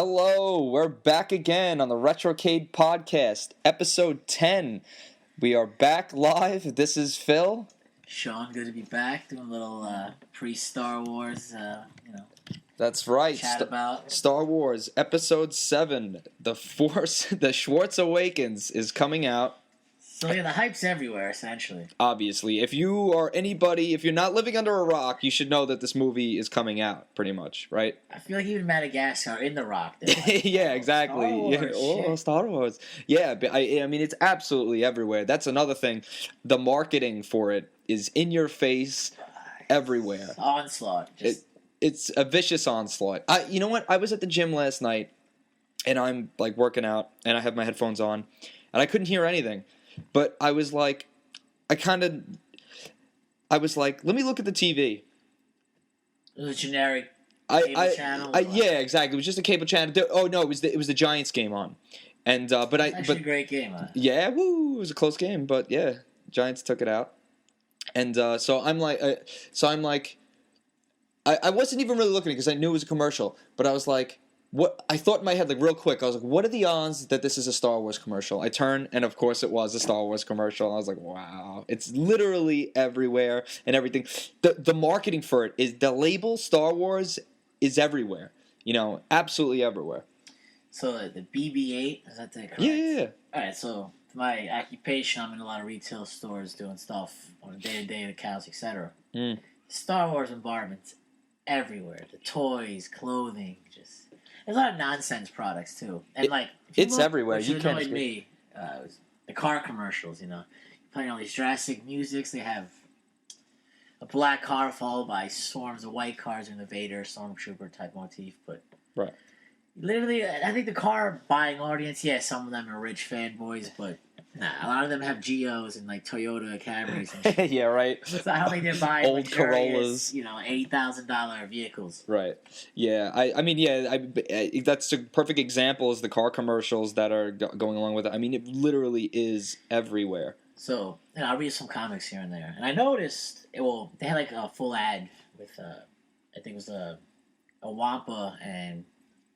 Hello, we're back again on the Retrocade podcast, episode 10. We are back live. This is Phil. Sean, good to be back doing a little pre-Star Wars, That's right. chat about. Star Wars episode 7, The Force, The Schwartz Awakens is coming out. So yeah, the hype's everywhere, essentially. Obviously, if you're not living under a rock, you should know that this movie is coming out, pretty much, right? I feel like even Madagascar in the rock. Like, yeah, exactly. Star Wars. Yeah, but I mean, it's absolutely everywhere. That's another thing. The marketing for it is in your face, everywhere. Onslaught. It's a vicious onslaught. You know what? I was at the gym last night, and I'm like working out, and I have my headphones on, and I couldn't hear anything. But I was like, let me look at the TV. It was a generic cable channel. Yeah, exactly. It was just a cable channel. Oh no, it was the Giants game on, and but actually a great game. Huh? Yeah, woo! It was a close game, but yeah, Giants took it out, and so I'm like, I wasn't even really looking because I knew it was a commercial, but I was like. What I thought in my head, like real quick, I was like, "What are the odds that this is a Star Wars commercial?" I turned, and of course, it was a Star Wars commercial. And I was like, "Wow!" It's literally everywhere and everything. The marketing for it is the label Star Wars is everywhere. You know, absolutely everywhere. So the BB-8 is that the correct? Yeah. All right. So for my occupation, I'm in a lot of retail stores doing stuff on a day-to-day, accounts, etc. Star Wars embarments everywhere. The toys, clothing, just. There's a lot of nonsense products too, and it's everywhere. You can't annoyed me. Was the car commercials, playing all these drastic musics. They have a black car followed by swarms of white cars in the Vader Stormtrooper type motif, but right. Literally, I think the car buying audience. Yeah, some of them are rich fanboys, but. Nah, a lot of them have Geos and Toyota Camrys and shit. Yeah, right. That's not how they did buy old Corollas, $80,000 vehicles. Right. Yeah. I mean, that's a perfect example is the car commercials that are going along with it. I mean, it literally is everywhere. So, I'll read some comics here and there, and I noticed. They had a full ad with I think it was a Wampa and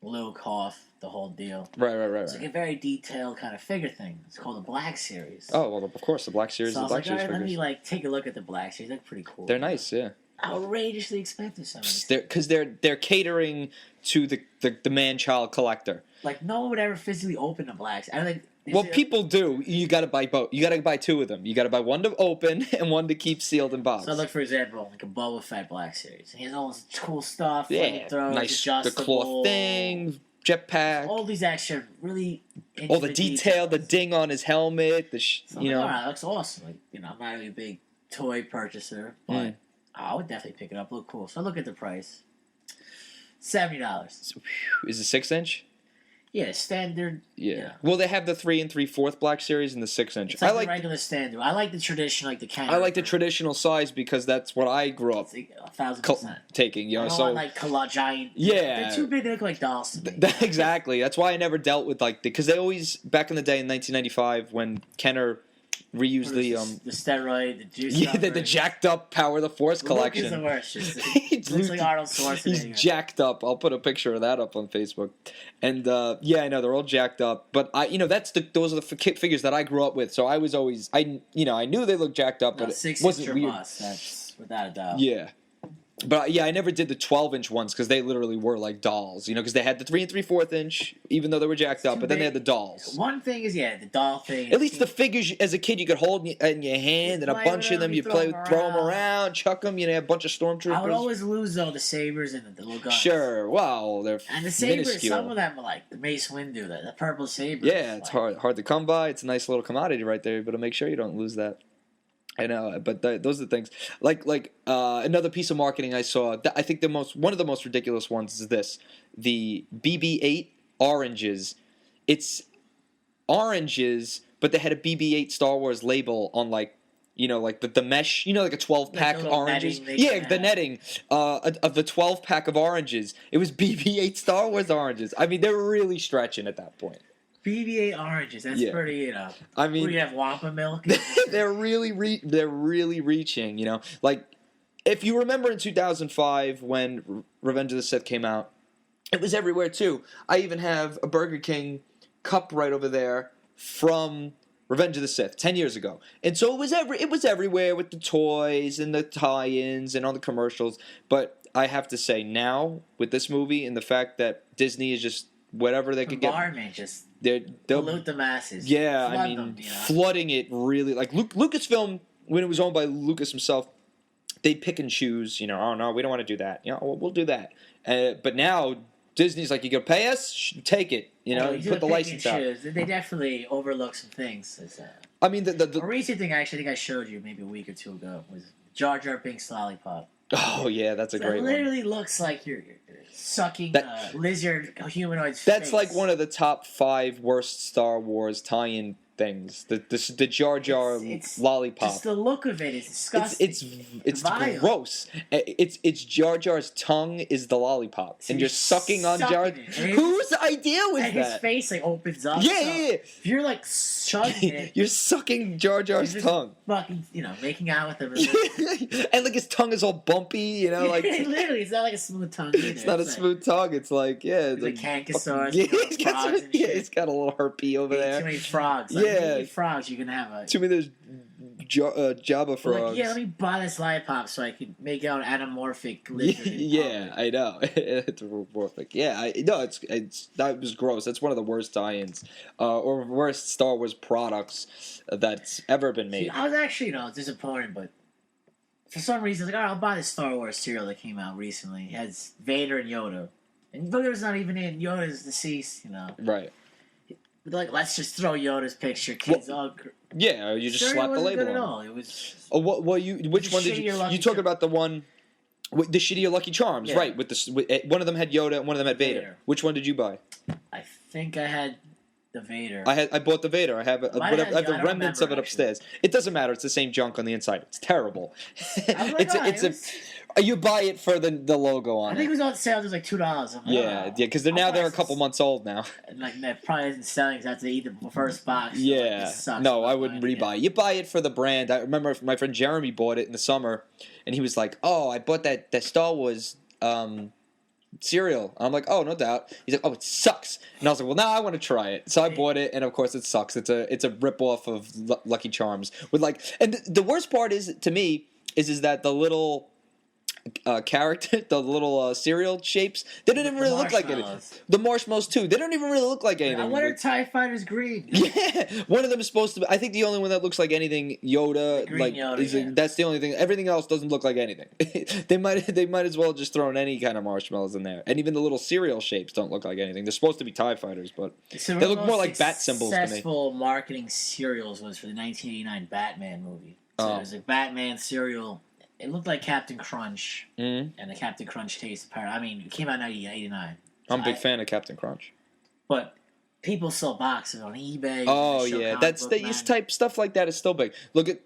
Luke Hoth, the whole deal. Right. It's like a very detailed kind of figure thing. It's called the Black Series. Oh, well, of course, the Black Series so is the Black Series figures. Let me take a look at the Black Series. They're pretty cool. They're nice, yeah. Outrageously expensive, some of these. Because they're catering to the man-child collector. No one would ever physically open a Black Series. I don't think. Well, people do. You got to buy both. You got to buy two of them. You got to buy one to open and one to keep sealed in box. So look, for example, a Boba Fett Black Series. And he has all this cool stuff. Yeah, nice. The cloth thing. Jetpack, all these extra really, all the detail, the ding on his helmet, all right, that looks awesome. I'm not really a big toy purchaser, but I would definitely pick it up. Look cool. So I look at the price, $70. Is it 6-inch? Yeah, standard. Yeah. Well, they have the 3 3/4 Black Series and the 6-inch. It's the regular standard. I like the traditional, the Canada. I like the traditional size because that's what I grew up 1,000% taking. I don't want giant. Yeah. They're too big. They look like dolls to me. Exactly. That's why I never dealt with because they always back in the day in 1995 when Kenner reused the steroid, the juice. Yeah, the jacked up Power of the Force collection. Luke is the worst. It looks like Arnold Schwarzenegger. He's jacked up. I'll put a picture of that up on Facebook. And I know they're all jacked up. But those are the figures that I grew up with. So I was always I knew they looked jacked up, but it wasn't weird. That's without a doubt. Yeah. But I never did the 12-inch ones because they literally were like dolls, because they had the 3 3/4 inch, even though they were jacked up, but then they had the dolls. One thing is, the doll thing. At least the figures, as a kid, you could hold in your hand, and a bunch of them you throw them around, chuck them, a bunch of stormtroopers. I would always lose, though, the sabers and the little guns. Sure, well, they're and the sabers, minuscule. some of them are like the Mace Windu, the purple saber. Yeah, it's hard to come by. It's a nice little commodity right there, but make sure you don't lose that. I know, but those are the things. Another piece of marketing I saw. I think one of the most ridiculous ones is this: the BB-8 oranges. It's oranges, but they had a BB-8 Star Wars label on the mesh. Like a 12-pack oranges. The netting of the 12-pack of oranges. It was BB-8 Star Wars oranges. I mean, they're really stretching at that point. BB-8 oranges. That's pretty, I mean, we have Wampa milk. they're really reaching. If you remember in 2005 when Revenge of the Sith came out, It was everywhere too. I even have a Burger King cup right over there from Revenge of the Sith 10 years ago. And so it was everywhere with the toys and the tie-ins and all the commercials. But I have to say now with this movie and the fact that Disney is just whatever they could get. Environment just they'll pollute the masses. Yeah, Flood I mean, them, you know? flooding it really. Like Lucasfilm, when it was owned by Lucas himself, they'd pick and choose. You know, oh no, we don't want to do that. You know, we'll do that. But now Disney's like, you gonna pay us, take it. You know, you put the license out. They definitely overlook some things. I mean, a recent thing I think I showed you maybe a week or two ago was Jar Jar Binks' lollipop. Oh yeah, that's a great one. It literally looks like you're sucking a lizard humanoid's That's face. like one of the top 5 worst Star Wars tie-in things. The Jar Jar lollipop. Just the look of it is disgusting. It's vile. gross. It's Jar Jar's tongue is the lollipop, So and you're sucking on Jar. Whose idea was and that? his face like opens up. Yeah, so yeah. If you're like chugging it, You're sucking Jar Jar's you're just tongue. fucking, making out with him. And like his tongue is all bumpy, you know, like literally, it's not like a smooth tongue either. it's not a smooth tongue. It's like It's like Cankasaurus. Yeah, he's got a little herpy over there. Too many frogs. Yeah. Too many frogs. You can have a. Too many Jabba frogs. Like, let me buy this lollipop so I can make out an anamorphic lizard. Yeah, I know. It's anamorphic. Yeah, that was gross. That's one of the worst tie-ins or worst Star Wars products that's ever been made. See, I was actually, disappointed, but for some reason, I was like, all right, I'll buy the Star Wars cereal that came out recently. It has Vader and Yoda. And Vader's not even in. Yoda's deceased, Right. But like, let's just throw Yoda's picture. Kids all... Yeah, you just slap the label good at on. all. It was... Which one did you... You talking about the one... With the shittier Lucky Charms, Yeah. right? One of them had Yoda and one of them had Vader. Which one did you buy? I think I had the Vader. I bought the Vader. I have the remnants of it upstairs. It doesn't matter. It's the same junk on the inside. It's terrible. You buy it for the logo on it. I think it was on sale. It was like $2. Yeah, because they're a couple months old now. And like that probably isn't selling because I have to eat the first box. Yeah, no, I wouldn't rebuy. You buy it for the brand. I remember my friend Jeremy bought it in the summer, and he was like, "Oh, I bought that Star Wars cereal." And I'm like, "Oh, no doubt." He's like, "Oh, it sucks," and I was like, "Well, now I want to try it." So I bought it, and of course, it sucks. It's a rip off of Lucky Charms with and the worst part is to me is that the little. Character, the little cereal shapes, they don't even really look like anything. The marshmallows too, they don't even really look like anything. I wonder if TIE Fighter's green. Yeah, one of them is supposed to be. I think the only one that looks like anything, Yoda. Yoda, that's the only thing. Everything else doesn't look like anything. they might as well just throw any kind of marshmallows in there, and even the little cereal shapes don't look like anything. They're supposed to be TIE Fighters, but they look more like bat symbols to me. Successful marketing cereals was for the 1989 Batman movie. So it was a Batman cereal. It looked like Captain Crunch, and the Captain Crunch taste. I mean, it came out in 1989. I'm a big fan of Captain Crunch. But people sell boxes on eBay. Oh yeah, this type stuff like that is still big. Look at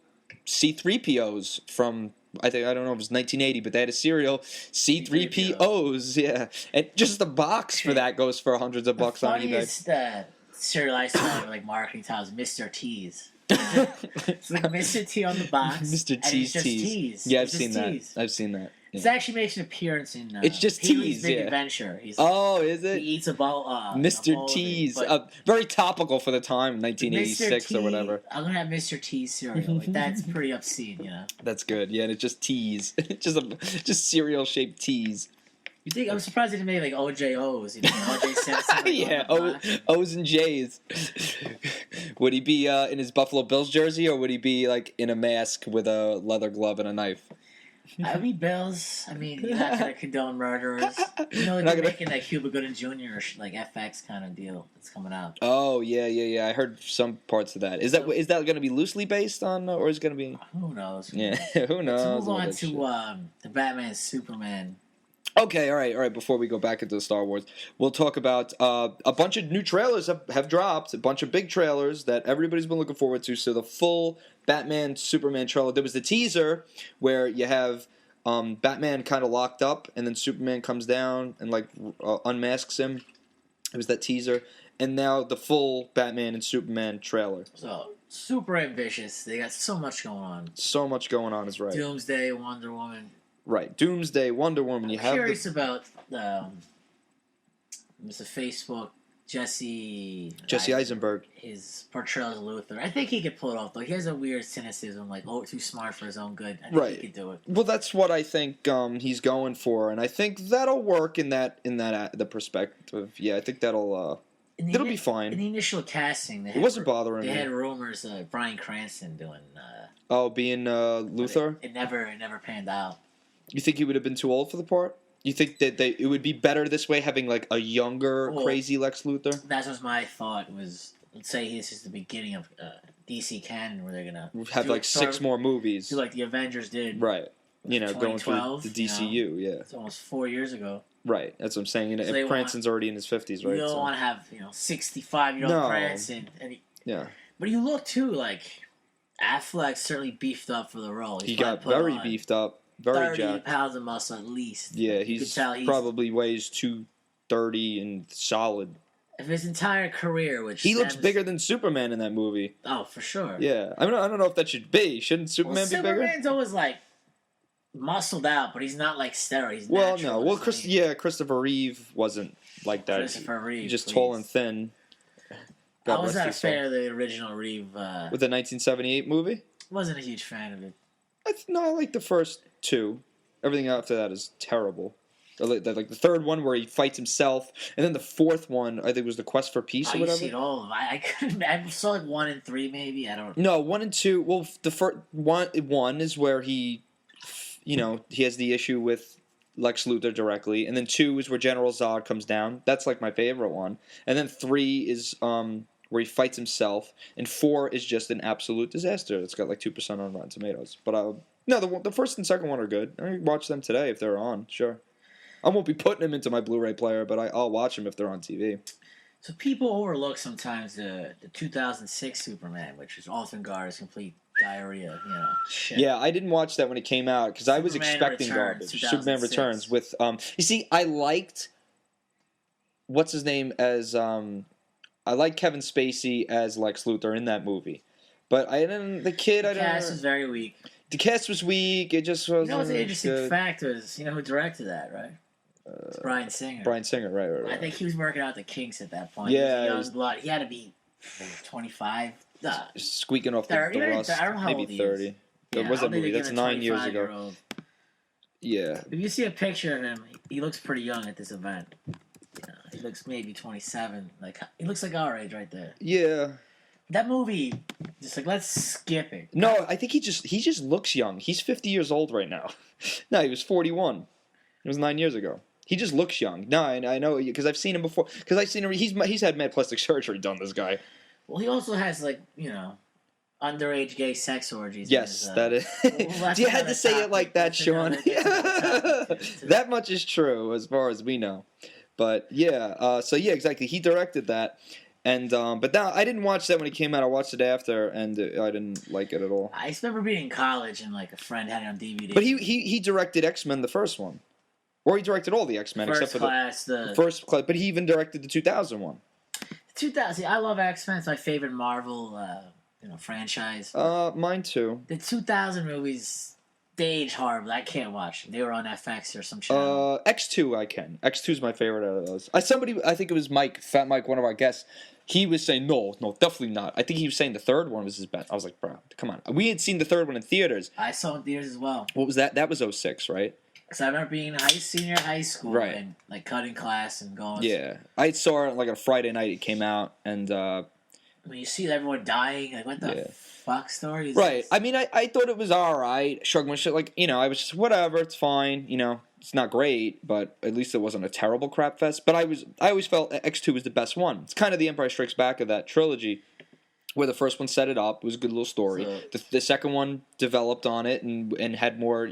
C-3POs from I don't know if it was 1980, but they had a cereal C-3POs. Yeah, and just the box for that goes for hundreds of bucks on eBay. The cereal I saw like marketing tiles, Mr. T's. It's like Mr. T on the box. Mr. T's teas. Yeah, I've seen that. Yeah. It actually makes an appearance in. It's just Pee-wee's teas. Big Yeah. Adventure. Is it? He eats a ball. Mr. T's. Very topical for the time, 1986 or whatever. I'm gonna have Mr. T's cereal. Like, that's pretty obscene, That's good. Yeah, and it's just teas. just cereal shaped teas. You think I'm surprised they didn't make like OJOs, OJ Simpson. Yeah, O's and J's. Would he be in his Buffalo Bills jersey, or would he be like in a mask with a leather glove and a knife? I mean, Bills. I mean, you're not gonna condone murderers. They're making that Cuba Gooding Jr. like FX kind of deal that's coming out. Oh yeah. I heard some parts of that. Is that going to be loosely based on, or is it going to be? Who knows? Yeah, who knows? Let's move on to the Batman Superman. Okay, all right. Before we go back into the Star Wars, we'll talk about a bunch of new trailers have dropped, a bunch of big trailers that everybody's been looking forward to. So the full Batman Superman trailer. There was the teaser where you have Batman kind of locked up, and then Superman comes down and unmasks him. It was that teaser, and now the full Batman and Superman trailer. So super ambitious. They got so much going on. So much going on is right. Doomsday, Wonder Woman. Right, Doomsday, Wonder Woman. I'm curious about Mr. Facebook, Jesse Eisenberg. His portrayal as Luther. I think he could pull it off, though. He has a weird cynicism, like, too smart for his own good. I think he could do it. Well, that's what I think he's going for, and I think that'll work in the perspective. Yeah, I think it'll be fine. In the initial casting, it wasn't bothering me. They had rumors of Bryan Cranston doing. Being Luther. It never panned out. You think he would have been too old for the part? You think that it would be better this way, having like a younger, crazy Lex Luthor? That was my thought. Was, let's say this is the beginning of DC canon, where they're gonna have like 6 more movies, do like the Avengers did, right? Going through the DCU. Yeah, it's almost 4 years ago. Right, that's what I'm saying. And so Cranston's already in his 50s, right? You don't want to have 65-year-old Cranston. Yeah, but you look too like Affleck certainly beefed up for the role. He got very beefed up. Very 30 jacked. pounds of muscle at least. Yeah, he's probably weighs 230 and solid. Of his entire career, which he looks bigger than Superman in that movie. Oh, for sure. Yeah, I don't know if that should be. Shouldn't Superman be bigger? Superman's always like muscled out, but he's not like steroid. He's well, natural. no. Well, Christopher Reeve wasn't like that. Christopher Reeve, just tall and thin. I was not a fan of the original Reeve. With the 1978 movie? Wasn't a huge fan of it. I like the first 2. Everything after that is terrible. Like the third one where he fights himself, and then the fourth one I think was the Quest for Peace or whatever. I've seen all of them. I couldn't. I saw like 1 and 3 maybe. I don't. No, 1 and 2. Well, the first one is where he has the issue with Lex Luthor directly, and then 2 is where General Zod comes down. That's like my favorite one, and then 3 is where he fights himself, and 4 is just an absolute disaster. It's got like 2% on Rotten Tomatoes. But no, the first and second one are good. I can watch them today if they're on. Sure, I won't be putting them into my Blu-ray player, but I'll watch them if they're on TV. So people overlook sometimes the 2006 Superman, which is often garbage, complete diarrhea. Shit. Yeah, I didn't watch that when it came out because I was expecting garbage. Superman Returns with You see, I liked what's his name as I like Kevin Spacey as Lex Luthor in that movie, but the cast was very weak. The cast was weak. It just wasn't. What's an interesting fact was, who directed that, right? It's Bryan Singer. Bryan Singer, right. I think he was working out the kinks at that point. Yeah, he was young blood. He had to be 25, squeaking off 30, the rust. I don't know how maybe 30. That was that movie. That's 9 years ago. Yeah. If you see a picture of him, he looks pretty young at this event. He looks maybe 27. Like he looks like our age right there. Yeah. That movie, just like let's skip it. No, I think he just looks young. He's 50 years old right now. No, he was 41. It was 9 years ago. He just looks young. No, I know because I've seen him before. Because I've seen him. He's had mad plastic surgery done. This guy. Well, he also has underage gay sex orgies. Yes, that is. You had to say it like that, Sean. That much is true as far as we know. But yeah, exactly. He directed that, and but now I didn't watch that when it came out. I watched it after, and I didn't like it at all. I just remember being in college and like a friend had it on DVD. But he directed X-Men, the first one, or he directed all the X-Men except for the first class. But he even directed the 2000 one. 2000. I love X-Men. It's my favorite Marvel franchise. Mine too. The 2000 movies. They age horrible. I can't watch them. They were on FX or some channel. X2 I can. X2 is my favorite out of those. I think it was Fat Mike, one of our guests. He was saying, no, definitely not. I think he was saying the third one was his best. I was like, bro, come on. We had seen the third one in theaters. I saw it in theaters as well. What was that? That was 06, right? Because I remember being in senior high school and like cutting class and going. Yeah. I saw it like on a Friday night it came out, and when you see everyone dying, like what the fuck story is right. this? I mean, I thought it was all right. Shrugged my shit. Like, I was just, whatever, it's fine. It's not great, but at least it wasn't a terrible crap fest. But I always felt X2 was the best one. It's kind of the Empire Strikes Back of that trilogy, where the first one set it up. It was a good little story. The second one developed on it and had more,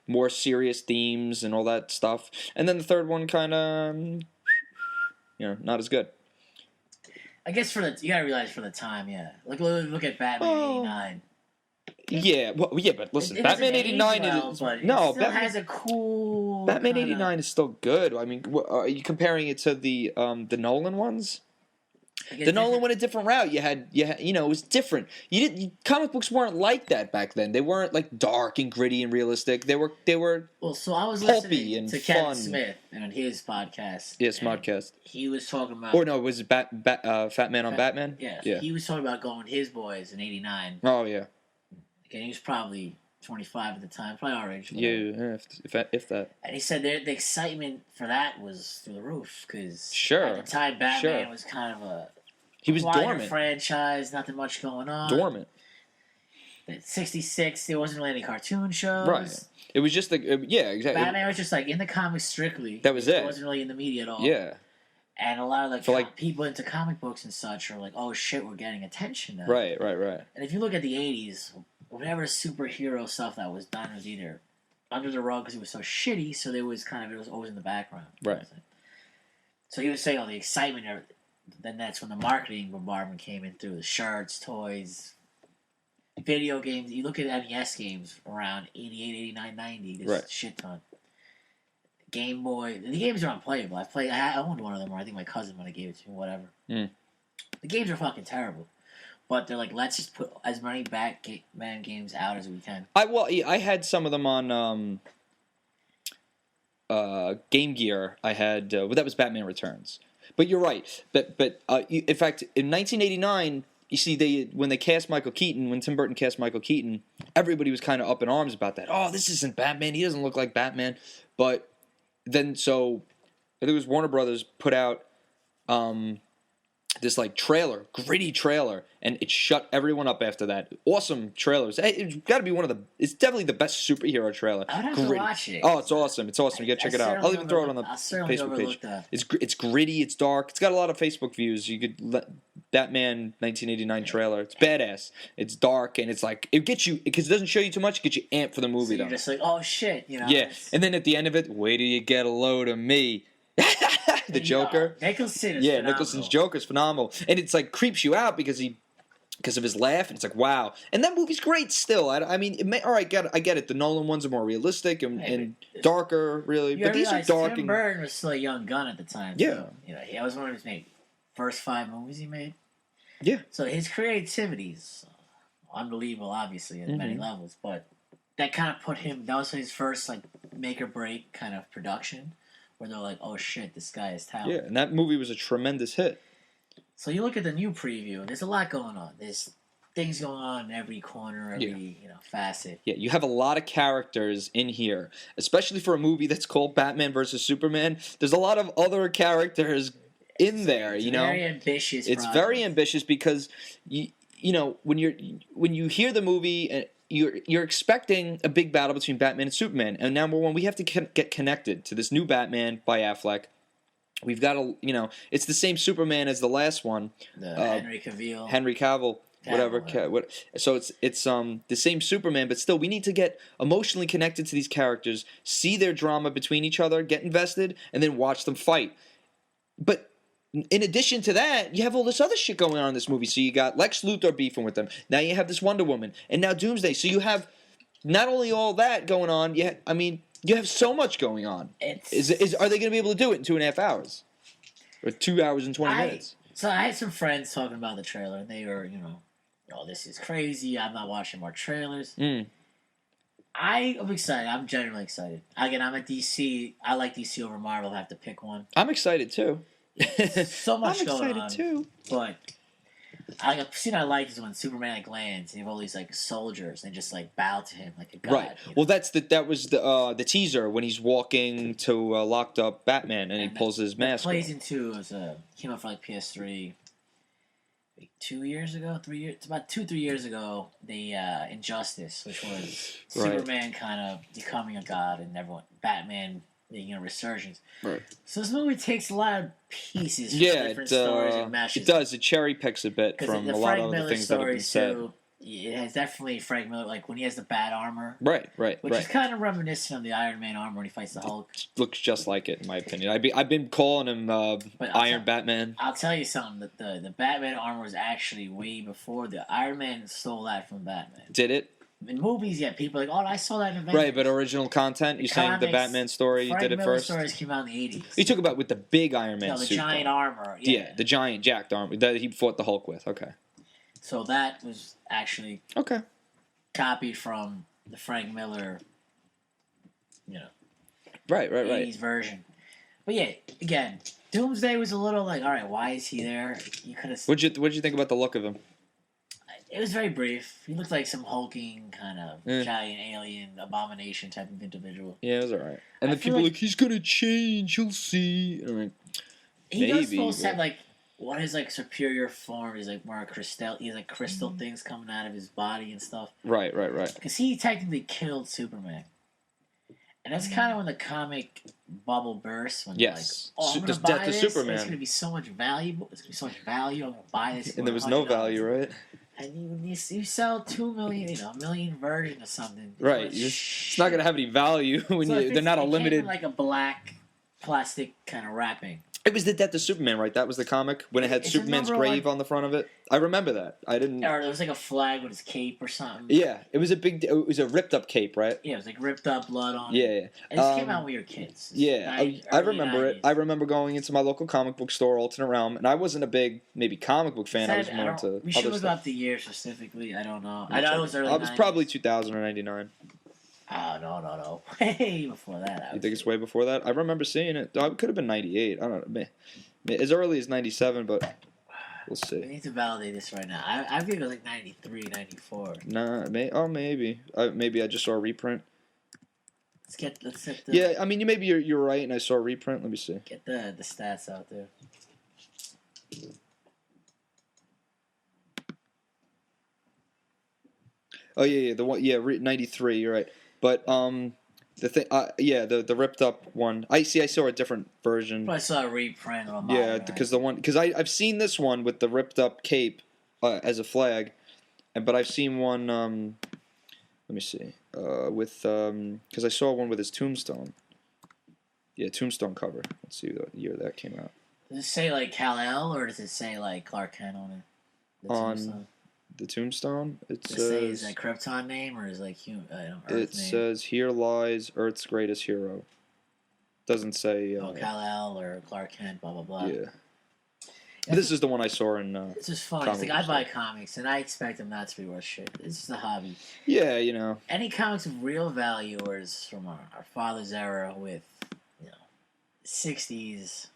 more serious themes and all that stuff. And then the third one kind of, not as good. I guess you gotta realize for the time, yeah. Look at Batman '89. Yeah, but listen, Batman '89 is Batman has a cool. Batman '89 is still good. I mean, are you comparing it to the Nolan ones? The Nolan went a different route. You know, it was different. Comic books weren't like that back then. They weren't like dark and gritty and realistic. They were Well, so I was pulpy listening and to fun. Kevin Smith and on his podcast. Yes, Smodcast. He was talking about. Or no, was it Fat Man on Batman? Yeah. He was talking about going with his boys in '89. Oh yeah. And he was probably 25 at the time, probably our age. Yeah, if that. And he said the excitement for that was through the roof because sure. at the time Batman was kind of a dormant franchise, nothing much going on. Dormant. At '66, there wasn't really any cartoon shows. Right. It was just exactly. Batman was just like in the comics strictly. That was it. It wasn't really in the media at all. Yeah. And a lot of people into comic books and such are like, oh shit, we're getting attention now. Right. And if you look at the '80s, whatever superhero stuff that was done was either under the rug because it was so shitty, so it was always in the background. Right. So he was saying all the excitement, then that's when the marketing bombardment came in through the shirts, toys, video games. You look at NES games around 88, 89, 90, there's a shit ton. Game Boy, the games are unplayable. I owned one of them, or I think my cousin might have gave it to me, whatever. The games are fucking terrible. But they're like, let's just put as many Batman games out as we can. I had some of them on Game Gear. I had that was Batman Returns. But you're right. But in fact, in 1989, you see when Tim Burton cast Michael Keaton, everybody was kind of up in arms about that. Oh, this isn't Batman. He doesn't look like Batman. But then I think it was Warner Brothers put out this like gritty trailer, and it shut everyone up after that. Awesome trailers. It's got to be it's definitely the best superhero trailer. I'd have to watch it. Oh, it's awesome. You gotta check it out. I'll even throw it on the Facebook page. It's gritty, it's dark. It's got a lot of Facebook views. You could Batman 1989 trailer. It's badass. It's dark, and it's like, it gets you, because it doesn't show you too much, it gets you amped for the movie, so you're just like, oh shit, you know. Yeah, and then at the end of it, wait till you get a load of me. The Joker. Nicholson's Joker's phenomenal, and it's like creeps you out because of his laugh, and it's like, wow. And that movie's great still. I mean, all right, I get it. The Nolan ones are more realistic and darker, really, but these are dark. Tim Burton was still a young gun at the time. Yeah, so, that was one of his first 5 movies he made. Yeah. So his creativity's unbelievable, obviously, at many levels, but that kind of put him. That was his first like make or break kind of production. Where they're like, oh shit, this guy is talented. Yeah, and that movie was a tremendous hit. So you look at the new preview, there's a lot going on. There's things going on in every corner, every facet. Yeah, you have a lot of characters in here, especially for a movie that's called Batman versus Superman. There's a lot of other characters in there. It's very ambitious. It's very ambitious because you know when you hear the movie. You're expecting a big battle between Batman and Superman, and number one, we have to get connected to this new Batman by Affleck. We've got to, it's the same Superman as the last one, Henry Cavill, whatever. So it's the same Superman, but still, we need to get emotionally connected to these characters, see their drama between each other, get invested, and then watch them fight. But in addition to that, you have all this other shit going on in this movie. So you got Lex Luthor beefing with them. Now you have this Wonder Woman. And now Doomsday. So you have not only all that going on, you have so much going on. Are they going to be able to do it in 2.5 hours? Or 2 hours and 20 minutes? So I had some friends talking about the trailer, and they were, oh, this is crazy. I'm not watching more trailers. I am excited. I'm genuinely excited. Again, I'm at DC. I like DC over Marvel. I have to pick one. I'm excited, too. So much going on. I'm excited too. But a scene I like is when Superman lands and you have all these soldiers and they just bow to him like a god. Right. Well, that was the teaser when he's walking to locked up Batman and he pulls his mask. Plays into came out for PS3 2 years ago, 3 years. It's about 2-3 years ago. The Injustice, which was Superman kind of becoming a god and Batman. Resurgence. Right. So this movie takes a lot of pieces from different stories and mashes. It does. It cherry picks a bit from a lot of other things that have been said. It has definitely Frank Miller, when he has the bat armor. Right. Which is kind of reminiscent of the Iron Man armor when he fights the Hulk. Looks just like it, in my opinion. I've been calling him Iron Batman. I'll tell you something. The Batman armor was actually way before. The Iron Man stole that from Batman. Did it? In movies, yeah, people are like, oh, I saw that in Avengers. Right, but original content, you're saying the Batman story, you did it Miller first? stories came out in the 80s. You talk about with the big Iron Man the suit. giant armor. Yeah, the giant jacked armor that he fought the Hulk with. Okay. So that was actually okay copied from the Frank Miller, right 80s version. But yeah, again, Doomsday was a little like, all right, why is he there? You could have. What'd you think about the look of him? It was very brief. He looked like some hulking kind of giant alien abomination type of individual. Yeah, it was alright. And then people like he's gonna change. You'll see. And I'm like, he does supposed to have like one of his like superior form is like more crystal. He has like crystal things coming out of his body and stuff. Right. Because he technically killed Superman. And that's kind of when the comic bubble bursts. When yes. Like, oh, I'm the death of Superman. It's going to be so much valuable. It's going to be so much value. I'm going to buy this. And there was no value, right? And you sell 2 million, a million version of something. Right. It's not going to have any value when they're not a limited. Came in like a black plastic kind of wrapping. It was the death of Superman, right? That was the comic when it had Superman's grave on the front of it. I remember that. I didn't. Or there was like a flag with his cape or something. Yeah, it was a ripped up cape, right? Yeah, it was like ripped up blood on. Yeah, it. It just came out when we were kids. Yeah, I remember 90s. It. I remember going into my local comic book store, Alternate Realm, and I wasn't a big maybe comic book fan. I was more into. We should look up the year specifically. I don't know. I know it was early. It was probably 2000 or 99. Oh, no. Way before that. You think it's way before that? I remember seeing it. It could have been 98. I don't know. As early as 97, but we'll see. We need to validate this right now. I think it was like 93, 94. Nah, maybe. Maybe I just saw a reprint. Let's get the... Yeah, I mean, maybe you're right, and I saw a reprint. Let me see. Get the stats out there. Oh, yeah, the one, 93, you're right. But, the thing, the ripped up one. I saw a different version. I saw a reprint on mine. Yeah, because I've seen this one with the ripped up cape as a flag, but I've seen one. Let me see. Because I saw one with his tombstone. Yeah, tombstone cover. Let's see what year that came out. Does it say like Kal-El or does it say like Clark Kent on it? On the tombstone, it says. Say is that Krypton name or is like Earth it name? Says here lies Earth's greatest hero. Doesn't say. Kal-El or Clark Kent, blah blah blah. Yeah. This is the one I saw in. It's just funny. It's like I buy comics and I expect them not to be worth shit. It's just a hobby. Yeah, Any comics of real value is from our father's era with, 60s,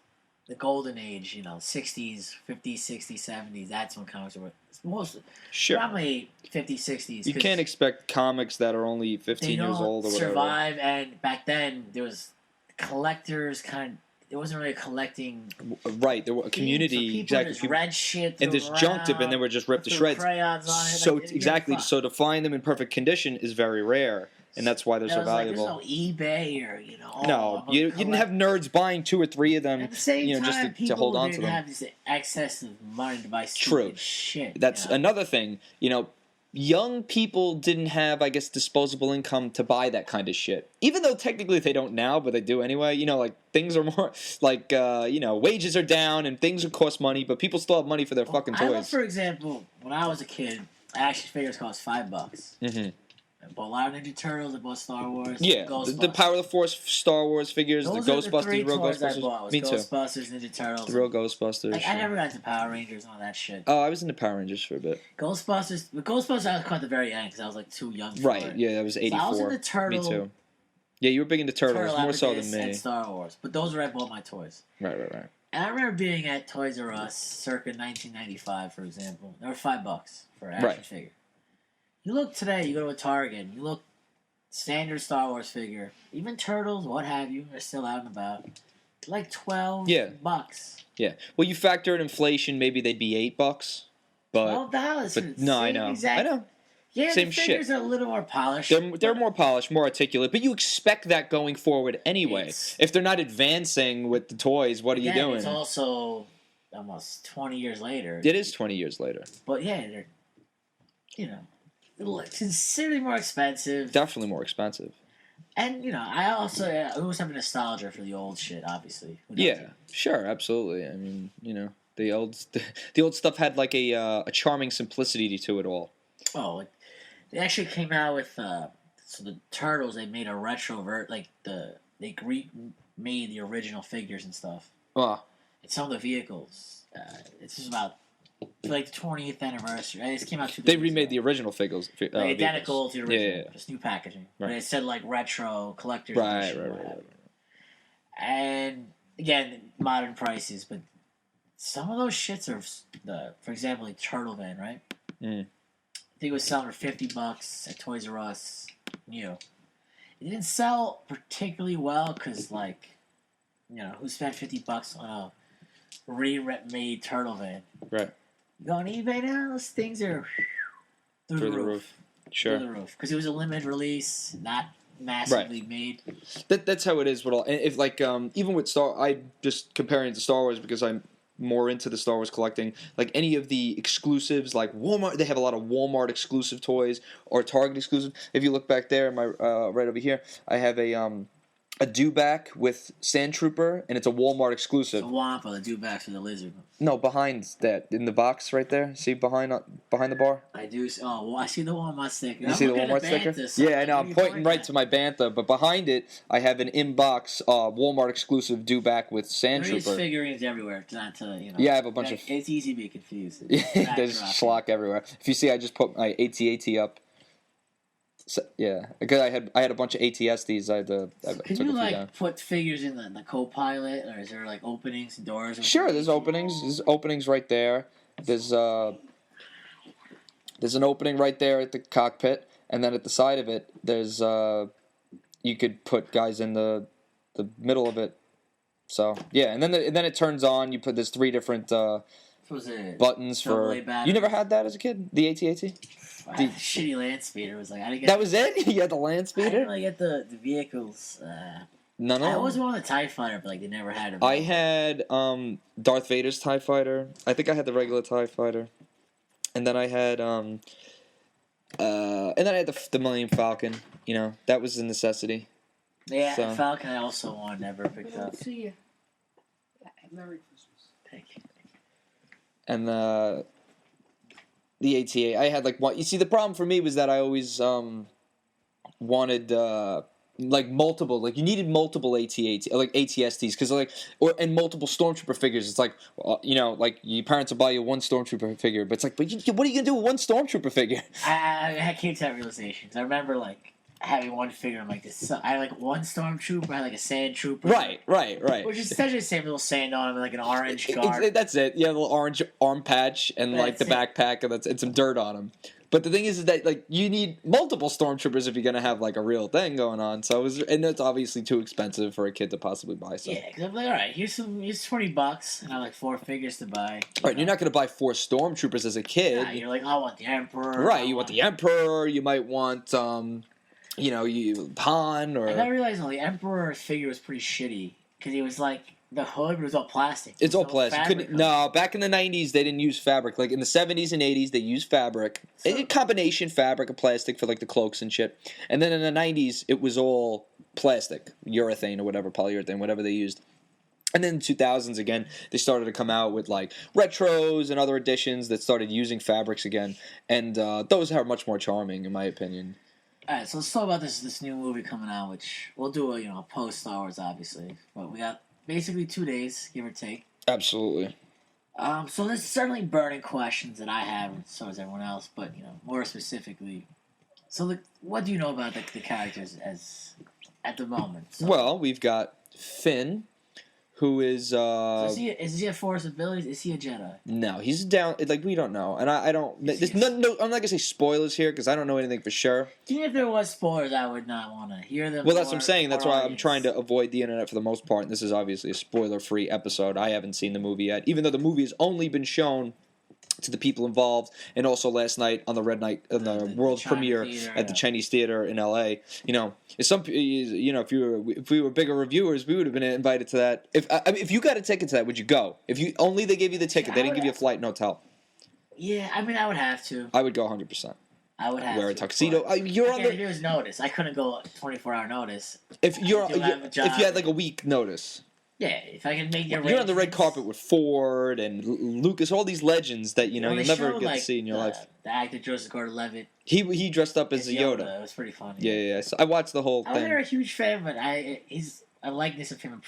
the golden age, 60s, 50s, 60s, 70s. That's when comics are worth. Probably 50s, 60s. You can't expect comics that are only 15 years old or whatever. Survive, and back then there was collectors it wasn't really collecting. Right, there were a community. So exactly. Just read shit and disjunctive, and they were just ripped to shreds. Crayons on it. So so to find them in perfect condition is very rare, and that's why they're so valuable. There's no eBay or No, you didn't have nerds buying 2 or 3 of them. At the same time, just to hold on to them. People didn't have this excess of money to buy stupid shit. That's another thing. Young people didn't have, I guess, disposable income to buy that kind of shit. Even though technically they don't now, but they do anyway. Things are more like, wages are down and things would cost money, but people still have money for their fucking toys. I know, for example, when I was a kid, action figures cost $5. Mm-hmm. I bought a lot of Ninja Turtles, I bought Star Wars. Yeah, the Power of the Force Star Wars figures, Those the are Ghostbusters, the 3 real toys Ghostbusters. I bought was Me too. Ghostbusters, Ninja Turtles. The real Ghostbusters. I never got into Power Rangers and all that shit. Oh, I was into Power Rangers for a bit. Ghostbusters I caught at the very end because I was like too young for right, it. Yeah, that was 84. So I was into Turtles. Me too. Yeah, you were big into Turtles, more so than me. And Star Wars, but those were I bought my toys. Right. And I remember being at Toys R Us circa 1995, for example. They were $5 for an action figure. You look today, you go to a Target, and you look standard Star Wars figure, even Turtles, what have you, are still out and about. Like $12. Yeah. Well, you factor in inflation, maybe they'd be $8. But $12 for the no, I know. I know. Yeah, same the figures shit. are a little more polished. They're more polished, more articulate, but you expect that going forward anyway. If they're not advancing with the toys, what are you doing? It's also almost 20 years later. It is 20 years later. But yeah, they're, considerably more expensive. Definitely more expensive. And, I always have a nostalgia for the old shit, obviously. Yeah, sure, absolutely. I mean, the old stuff had like a charming simplicity to it all. Oh, like They actually came out with so the Turtles. They made a they remade the original figures and stuff. Wow. And some of the vehicles. This is about for like the 20th anniversary. This came out 2 days They remade ago. the original figures. Identical to the original, Yeah. just new packaging. Right. But it said like retro collector's Right, edition. right. And again, modern prices, but some of those shits are for example, like Turtle Van, right? Mm. I think it was selling for $50 at Toys R Us. New. It didn't sell particularly well because, like, who spent $50 on a re-made Turtle Van? Right. You go on eBay now, those things are through the roof. Sure. Through the roof. Because it was a limited release, not massively made. That's how it is with all. And if like even with I just comparing it to Star Wars because I'm more into the Star Wars collecting. Like any of the exclusives, like Walmart, they have a lot of Walmart exclusive toys or Target exclusive. If you look back there, my right over here, I have a Dewback with Sand Trooper, and it's a Walmart exclusive. The Wampa, the Dewbacks for the lizard. No, behind that, in the box right there. See behind the bar? I do. Oh, well, I see the Walmart sticker. You see the Walmart sticker? Yeah, I know. I'm pointing right to my Bantha, but behind it, I have an in-box Walmart exclusive Dewback with Sand Trooper. There's figurines everywhere. Not to, Yeah, I have a bunch of. It's easy to be confused. There's schlock everywhere. If you see, I just put my AT-AT up. So, yeah, because I had a bunch of ATSDs. Can you like put figures in the co-pilot, or is there like openings and doors? Sure, there's openings. There's openings right there. There's an opening right there at the cockpit, and then at the side of it, there's you could put guys in the middle of it. So yeah, and then it turns on. You put there's 3 different buttons for. You never had that as a kid? The AT-AT? The shitty land speeder was like I didn't get. That was it. You had the land speeder. I didn't really get the vehicles. No. I always wanted a TIE Fighter, but like they never had it. I had Darth Vader's TIE Fighter. I think I had the regular TIE Fighter, and then I had the Millennium Falcon. You know, that was a necessity. Yeah, so. Falcon I also wanted, never picked up. See you. Merry Christmas. Thank you. And the ATA, I had like one. You see, the problem for me was that I always wanted like multiple. Like you needed multiple AT-AT, like ATSTs, because and multiple Stormtrooper figures. It's like like your parents will buy you one Stormtrooper figure, but it's like, what are you gonna do with one Stormtrooper figure? I came to that realization because I remember like having one figure. I'm like this. I had like one Stormtrooper. I had like a Sand Trooper. Right. Which is essentially the same little sand on him, like an orange guard. That's it. Yeah, a little orange arm patch and like the backpack and some dirt on him. But the thing is that like you need multiple Stormtroopers if you're gonna have like a real thing going on. So and it's obviously too expensive for a kid to possibly buy. So yeah, because I'm like, all right, here's $20, and I have like 4 figures to buy. All right, you're not gonna buy 4 Stormtroopers as a kid. Yeah, you're like, I want the Emperor. Right, you want the Emperor. You might want you Han or. And I realized the Emperor's figure was pretty shitty because he was like the hood was all plastic. It's all plastic. No, back in the 90s they didn't use fabric. Like in the 70s and 80s they used fabric. A combination fabric and plastic for like the cloaks and shit. And then in the 90s it was all plastic, urethane or whatever, polyurethane, whatever they used. And then in the 2000s again, they started to come out with like retros and other editions that started using fabrics again. And those are much more charming in my opinion. Alright, so let's talk about this new movie coming out, which we'll do a post Star Wars obviously. But we got basically 2 days, give or take. Absolutely. So there's certainly burning questions that I have, and so does everyone else. But more specifically, so what do you know about the characters as at the moment? So, well, we've got Finn, who is. So is he a Force abilities? Is he a Jedi? No, he's down. Like we don't know, and I don't. There's no. I'm not gonna say spoilers here because I don't know anything for sure. Even if there was spoilers, I would not want to hear them. Well, that's what I'm saying. That's why I'm trying to avoid the internet for the most part. And this is obviously a spoiler-free episode. I haven't seen the movie yet, even though the movie has only been shown to the people involved, and also last night on the world premiere theater, at the Chinese Theater in L.A. If we were bigger reviewers, we would have been invited to that. If you got a ticket to that, would you go? If you only they gave you the ticket, they didn't give you a flight and hotel. Yeah, I mean, I would have to. I would go 100%. I would have wear to a tuxedo. There was notice. I couldn't go 24-hour notice. If you had like a week notice. Yeah, if I can make your you're on the red carpet with Ford and Lucas, all these legends that you'll never get to see in your life. the actor Joseph Gordon-Levitt. He dressed up as a Yoda. It was pretty funny. Yeah. So I watched the whole I thing. was never a huge fan, but I likeness of him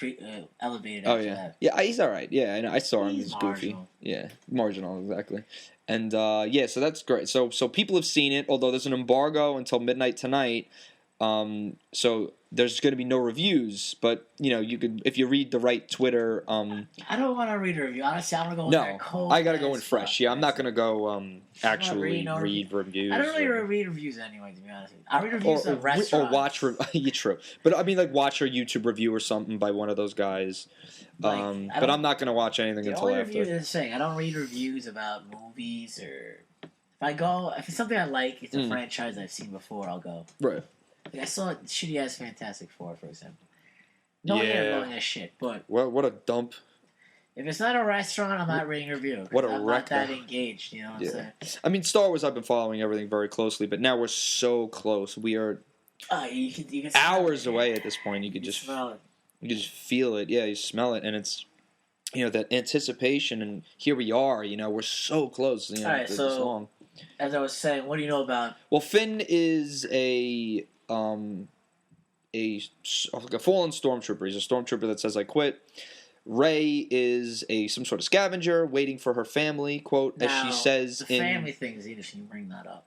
elevated after that. Yeah, he's all right. Yeah, I know. I saw him. He's He's goofy. marginal. Yeah, marginal, exactly. And so that's great. So people have seen it, although there's an embargo until midnight tonight. So there's going to be no reviews, but you could, if you read the right Twitter. I don't want to read a review. Honestly, I'm gonna go in there cold. I got to go in fresh. Yeah, I'm not going to go actually read reviews. I don't really read reviews anyway, to be honest. I read reviews of restaurants. Or watch. Yeah, true. But I mean, like watch a YouTube review or something by one of those guys. But I'm not going to watch anything until after. Review is saying I don't read reviews about movies or if it's something I like, it's a franchise I've seen before, I'll go. Right. Like I saw shitty ass Fantastic Four, for example. No, long as shit, but what a dump. If it's not a restaurant, I'm not reading a review. What a I'm wreck! Not that engaged, you know what I'm saying? I mean, Star Wars. I've been following everything very closely, but now we're so close. We are you can hours away at this point. You could just smell it. You could just feel it. Yeah, you smell it, and it's that anticipation. And here we are. We're so close. All right, this so long. As I was saying, what do you know about? Well, Finn is a fallen stormtrooper. He's a stormtrooper that says, "I quit." Rey is some sort of scavenger waiting for her family. Quote, now, as she says, the family thing is interesting. You bring that up.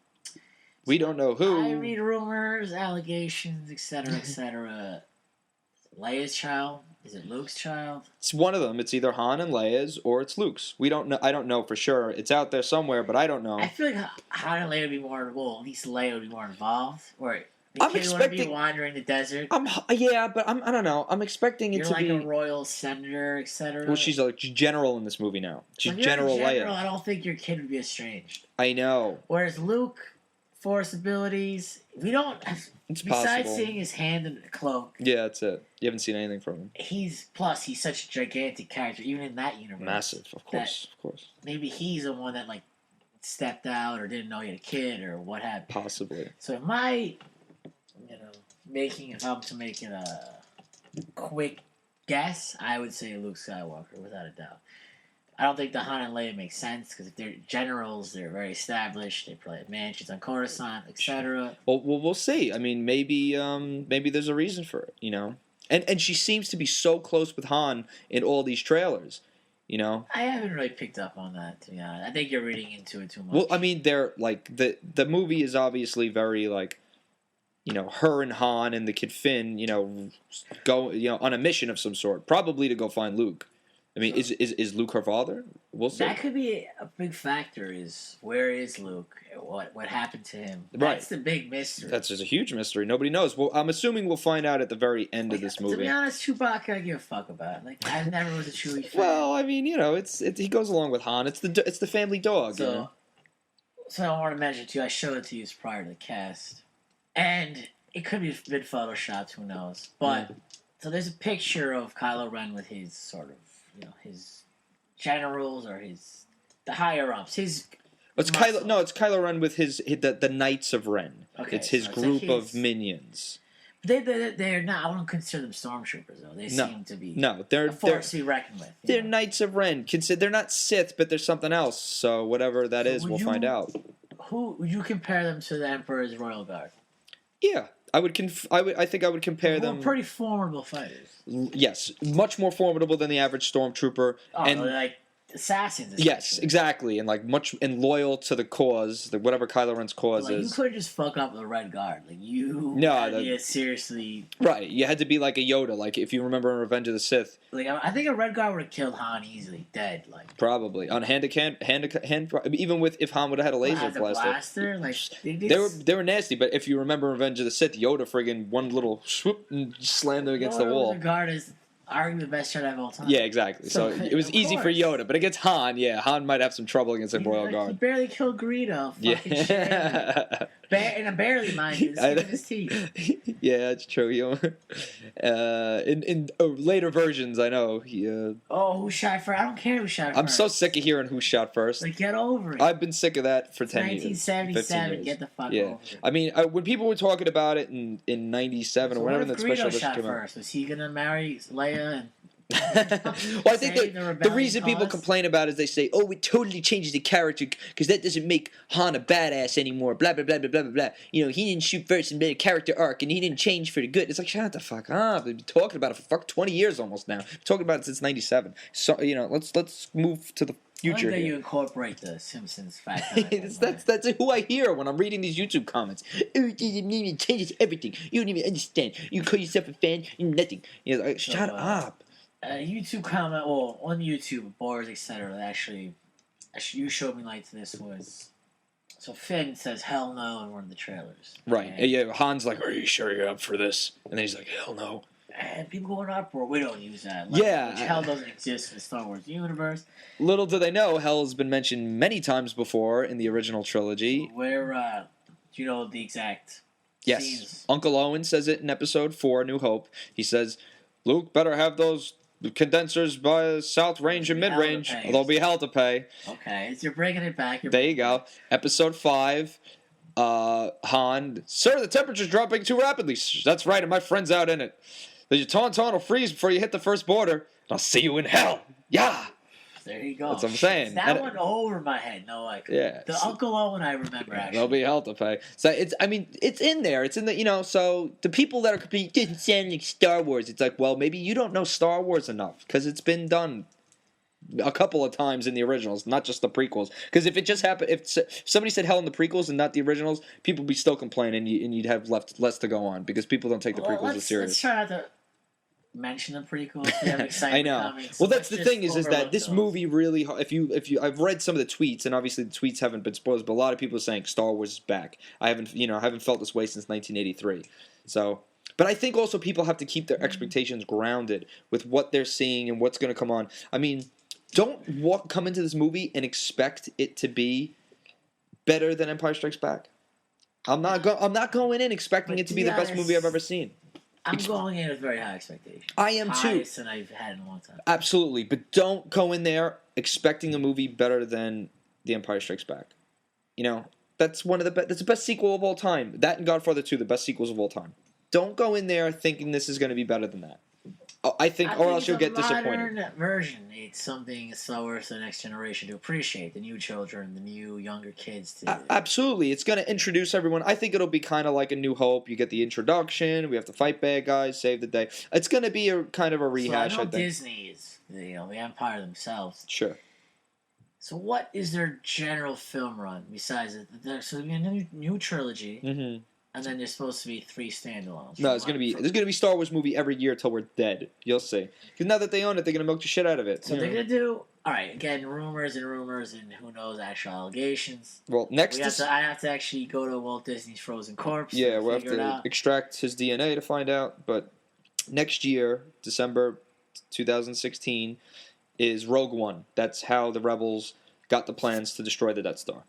We don't know who. I read rumors, allegations, etc., etc. Leia's child? Is it Luke's child? It's one of them. It's either Han and Leia's or it's Luke's. We don't know. I don't know for sure. It's out there somewhere, but I don't know. I feel like Han and Leia would be more. Well, at least Leia would be more involved. Or I'm kid expecting would be wandering the desert. But I don't know. I'm expecting it to be a royal senator, etc. Well, she's a general in this movie now. She's General Leia. I don't think your kid would be estranged. I know. Whereas Luke, Force abilities, we don't. It's besides possible. seeing his hand in the cloak. Yeah, that's it. You haven't seen anything from him. He's such a gigantic character, even in that universe. Massive, of course. Maybe he's the one that stepped out or didn't know he had a kid or what happened. Possibly. So if I'm to make it a quick guess, I would say Luke Skywalker, without a doubt. I don't think the Han and Leia make sense because if they're generals, they're very established. They probably have mansions on Coruscant, etc. Well, we'll see. I mean, maybe there's a reason for it, And she seems to be so close with Han in all these trailers, I haven't really picked up on that, to be honest. I think you're reading into it too much. Well, I mean, they're the movie is obviously very her and Han and the kid Finn, go on a mission of some sort, probably to go find Luke. I mean, is Luke her father? We'll see. That could be a big factor. Is where is Luke? What happened to him? Right. That's the big mystery. That's just a huge mystery. Nobody knows. Well, I'm assuming we'll find out at the very end of this movie. To be honest, Chewbacca, I give a fuck about. I never was a Chewie fan. Well, I mean, it's he goes along with Han. It's the family dog. So I want to mention to you. I showed it to you prior to the cast, and it could have been photoshopped. Who knows? But so there's a picture of Kylo Ren with his sort of. His generals or the higher ups. It's Kylo Ren with the Knights of Ren. Okay, it's his group of minions. They're not. I wouldn't consider them stormtroopers though. They seem to be they're a force to be reckoned with. They're Knights of Ren. They're not Sith, but there's something else. So whatever that is, we'll find out. Who would you compare them to? The Emperor's Royal Guard. Yeah. I think I would compare them. Pretty formidable fighters. Yes, much more formidable than the average stormtrooper. And like assassins. Yes, exactly, and much loyal to the cause, whatever Kylo Ren's cause is. You couldn't just fuck up the Red Guard. Seriously. Right, you had to be like a Yoda. Like if you remember in Revenge of the Sith. I think a Red Guard would have killed Han easily, dead. Probably on hand. Even if Han would have had a laser blaster. They were nasty. But if you remember Revenge of the Sith, Yoda friggin' one little swoop and slammed them against the wall. The guard is arguably the best Jedi of all time. Yeah, exactly. So it was easy for Yoda, but against Han, Han might have some trouble against the Royal Guard. He barely killed Greedo. And I barely mind you. His teeth. Yeah, that's true. In later versions, I know he. Who shot first? I don't care who shot first. I'm so sick of hearing who shot first. Get over it. I've been sick of that for 10 years. 1977. Get the fuck over it. I mean, when people were talking about it in '97 or whenever that special edition came out. Was he gonna marry Leia? Well, I think Save the reason people cause? complain about it is they say, "Oh, it totally changes the character because that doesn't make Han a badass anymore." Blah blah blah blah blah blah blah. You know, he didn't shoot first and made a character arc, and he didn't change for the good. It's like, shut the fuck up. We've been talking about it for 20 years almost now. We're talking about it since '97. So let's move to the I like future. that Here. you incorporate the Simpsons fact. that's who I hear when I'm reading these YouTube comments. Oh, it changes everything. You don't even understand. You call yourself a fan, you're nothing. You know, like, shut up. YouTube comment, well, on YouTube, bars, etc. Actually, you showed me light to this was. So Finn says hell no in one of the trailers. Right. And, Yeah. Han's like, "Are you sure you're up for this?" And then he's like, "Hell no." and people go in uproar. We don't use that. Like, Yeah. Which hell doesn't exist in the Star Wars universe. Little do they know, hell has been mentioned many times before in the original trilogy. Where, do you know the exact Yes. scenes? Uncle Owen says it in episode 4, New Hope. He says, "Luke better have those condensers by South Range and Mid Range, or there'll be hell to pay." Okay, you're bringing it back. There you go. Episode 5, Han, "Sir, the temperature's dropping too rapidly." "That's right, and my friend's out in it. The Tauntaun will freeze before you hit the first border. I'll see you in hell." Yeah. There you go. That's what I'm saying. That went over my head. No, like Yeah. the Uncle Owen I remember actually. There'll be hell to pay. So it's in there. It's in the, so the people that are complaining, "It doesn't sound like Star Wars." It's like, well, maybe you don't know Star Wars enough because it's been done a couple of times in the originals, not just the prequels. Because if it just happened, if somebody said hell in the prequels and not the originals, people would be still complaining, and you'd have less to go on because people don't take the prequels as serious. Let's try not to mention the prequels. We have I excitement know. coming, so Well, that's let's the just thing is that overlook this those. movie really, if you, I've read some of the tweets, and obviously the tweets haven't been spoiled, but a lot of people are saying Star Wars is back. I haven't felt this way since 1983. So, but I think also people have to keep their expectations grounded with what they're seeing and what's going to come on. I mean, don't come into this movie and expect it to be better than Empire Strikes Back. I'm not going in expecting But it to to be be the best movie I've honest, ever seen. I'm going in with very high expectations. I am too. Highest than I've had in a long time. Absolutely, but don't go in there expecting a movie better than The Empire Strikes Back. That's one of that's the best sequel of all time. That and Godfather 2, the best sequels of all time. Don't go in there thinking this is going to be better than that. I think or else you'll get disappointed. Modern version. It's something Star Wars for the next generation to appreciate. The new children, the new younger kids. Absolutely, it's going to introduce everyone. I think it'll be kind of like A New Hope. You get the introduction. We have to fight bad guys, save the day. It's going to be a kind of a rehash. So I know I think Disney is the Empire themselves. Sure. So what is their general film run besides it? So there's a new trilogy. Mm-hmm. And then there's supposed to be 3 standalones. No, there's gonna be Star Wars movie every year till we're dead. You'll see. Because now that they own it, they're gonna milk the shit out of it. So they're gonna do again rumors, and who knows actual allegations. Well, I have to actually go to Walt Disney's Frozen Corpse. Yeah, we'll have to extract his DNA to find out. But next year, December 2016, is Rogue One. That's how the Rebels got the plans to destroy the Death Star.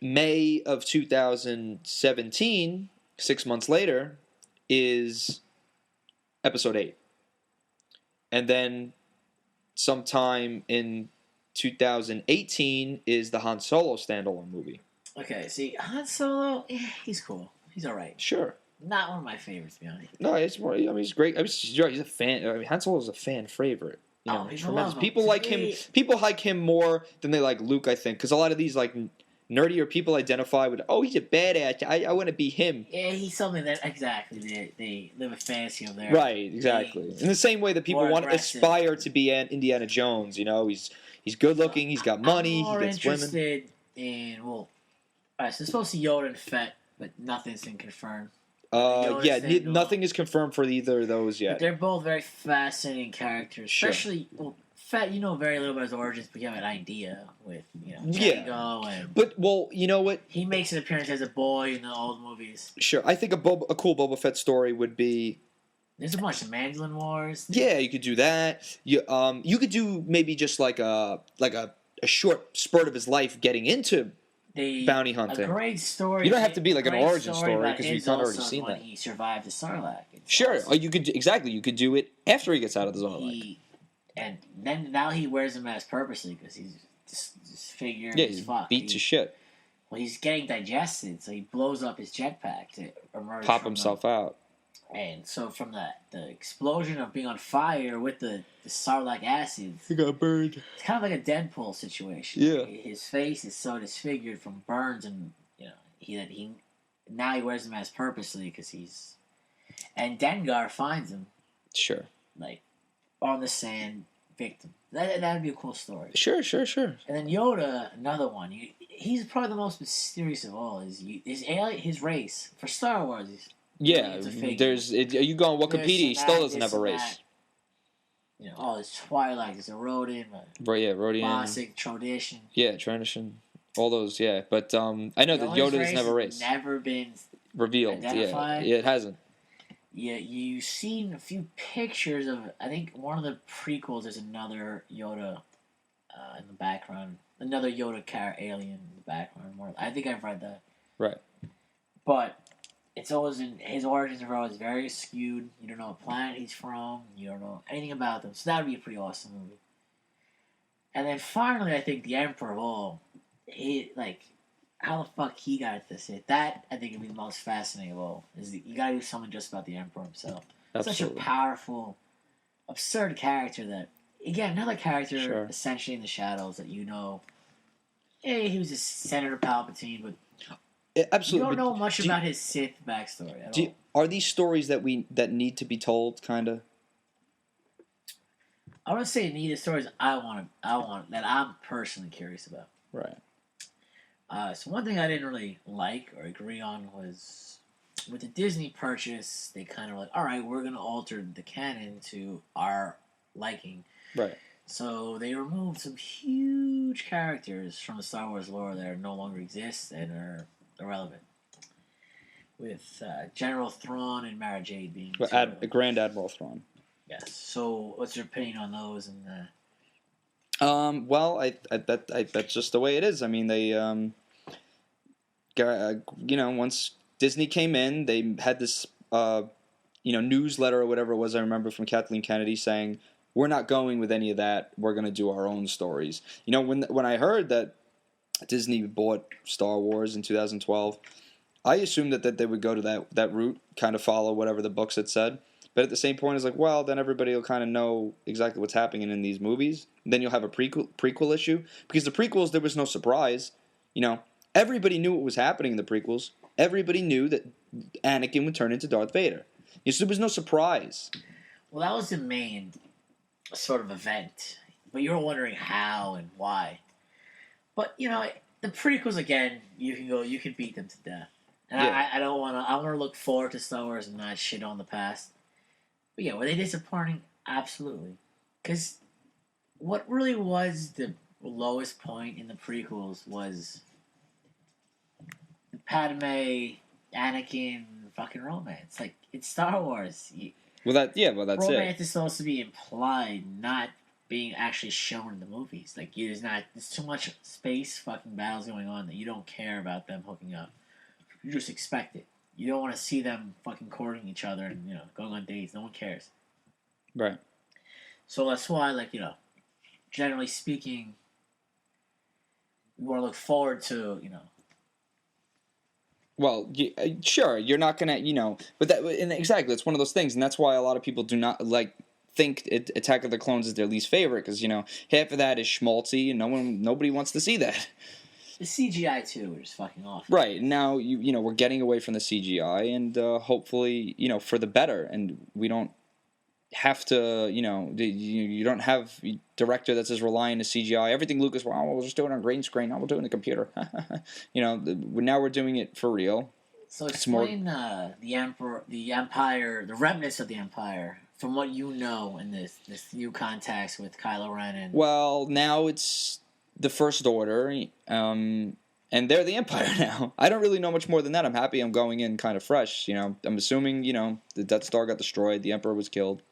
May of 2017, 6 months later, is Episode 8. And then sometime in 2018 is the Han Solo standalone movie. Okay, see, Han Solo, he's cool. He's alright. Sure. Not one of my favorites, to be honest. No, it's more. He's great. He's a fan. Han Solo's a fan favorite. Tremendous. People like him. People like him more than they like Luke, I think, because a lot of these nerdier people identify with, he's a badass. I want to be him. Yeah, he's something that exactly they live a fantasy of their right. Exactly. In the same way that people want to aspire to be Indiana Jones. He's good looking. He's got money. I'm more he gets interested women. in so it's supposed to be Yoda and Fett, but nothing's been confirmed. Nothing is confirmed for either of those yet. But they're both very fascinating characters, Sure. especially Fett. Very little about his origins, but you have an idea with Django and. But you know what? He makes an appearance as a boy in the old movies. Sure, I think a cool Boba Fett story would be. There's a bunch of Mandalorian Wars. Yeah, you could do that. You could do maybe just like a short spurt of his life getting into bounty hunting. A great story. You don't have to be like an origin story because we've kind of already seen when that. He survived the Sarlacc. Sure, you could You could do it after he gets out of the Sarlacc. And then now he wears them as purposely because he's disfigured. Yeah, he's beat to shit. Well, he's getting digested, so he blows up his jetpack to emerge. Pop himself out. And so from the explosion of being on fire with the Sarlacc acids, He got burned. it's kind of like a Deadpool situation. Yeah. His face is so disfigured from burns, and he now he wears the mask purposely because he's. And Dengar finds him Sure. like on the sand, victim. That'd be a cool story. Sure. And then Yoda, another one. He's probably the most mysterious of all. His race for Star Wars. Yeah, It's a figure. you go on Wikipedia, he still doesn't have a race. It's Twilight, there's a Rodin, Right, yeah, Rodian. Bostic, Tradition. Yeah, tradition. All those, yeah. But I know that Yoda doesn't have a race. Never been Revealed, identified. Yeah, it hasn't. Yeah, you've seen a few pictures of, I think one of the prequels, there's another Yoda in the background. Another Yoda alien in the background. I think I've read that. Right. But it's always his origins are always very skewed. You don't know what planet he's from. You don't know anything about them. So that would be a pretty awesome movie. And then finally, I think the Emperor of all, how the fuck he got to sit. That I think would be the most fascinating of all. You gotta do something just about the Emperor himself. Absolutely. Such a powerful, absurd character that, again, another character Sure. essentially in the shadows that he was a Senator Palpatine, but Absolutely. you don't know much about his Sith backstory at all. Are these stories that need to be told, kind of? I want to say neither stories I want that I'm personally curious about. Right. So one thing I didn't really like or agree on was with the Disney purchase, they kind of all right, we're gonna alter the canon to our liking. Right. So they removed some huge characters from the Star Wars lore that no longer exist and are irrelevant. With General Thrawn and Mara Jade being Grand Admiral Thrawn. Yes. So what's your opinion on those? Well, I that's just the way it is. I mean, they once Disney came in, they had this newsletter or whatever it was. I remember from Kathleen Kennedy saying, "We're not going with any of that. We're going to do our own stories." When I heard that Disney bought Star Wars in 2012, I assumed that they would go to that route, kind of follow whatever the books had said. But at the same point, it's like, well, then everybody will kind of know exactly what's happening in these movies. Then you'll have a prequel issue. Because the prequels, there was no surprise. Everybody knew what was happening in the prequels. Everybody knew that Anakin would turn into Darth Vader. So there was no surprise. Well, that was the main sort of event. But you were wondering how and why. But, the prequels, again, you can beat them to death. And yeah. I don't want to. I want to look forward to Star Wars and not shit on the past. But yeah, were they disappointing? Absolutely. Because what really was the lowest point in the prequels was the Padme, Anakin, fucking romance. Like, it's Star Wars. That's romance it. Romance is supposed to be implied, not being actually shown in the movies. Like, there's too much space fucking battles going on that you don't care about them hooking up. You just expect it. You don't want to see them fucking courting each other and, going on dates. No one cares. Right. So that's why, generally speaking, we want to look forward to, Well, sure, you're not going to, but exactly, it's one of those things, and that's why a lot of people do not, think Attack of the Clones is their least favorite, because, half of that is schmaltzy, and nobody wants to see that. The CGI, too, is fucking awful. Right. Now, we're getting away from the CGI, and hopefully, for the better. And we don't have to, you don't have a director that's as reliant on CGI. Everything Lucas, we'll just do it on green screen. We'll do it in the computer. Now we're doing it for real. So explain the Empire, the remnants of the Empire, from what you know in this new contacts with Kylo Ren. And well, now it's the First Order, and they're the Empire now. I don't really know much more than that. I'm happy I'm going in kind of fresh. I'm assuming, the Death Star got destroyed, the Emperor was killed.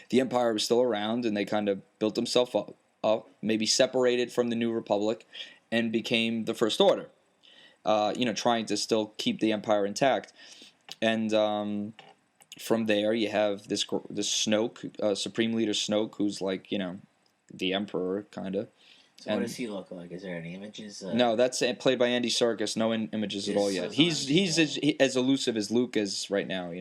The Empire was still around, and they kind of built themselves up, maybe separated from the New Republic, and became the First Order, trying to still keep the Empire intact. And from there, you have this Snoke, Supreme Leader Snoke, who's the Emperor, kind of. So what does he look like? Is there any images? No, that's played by Andy Serkis. No images at all yet. He's as elusive as Luke is right now.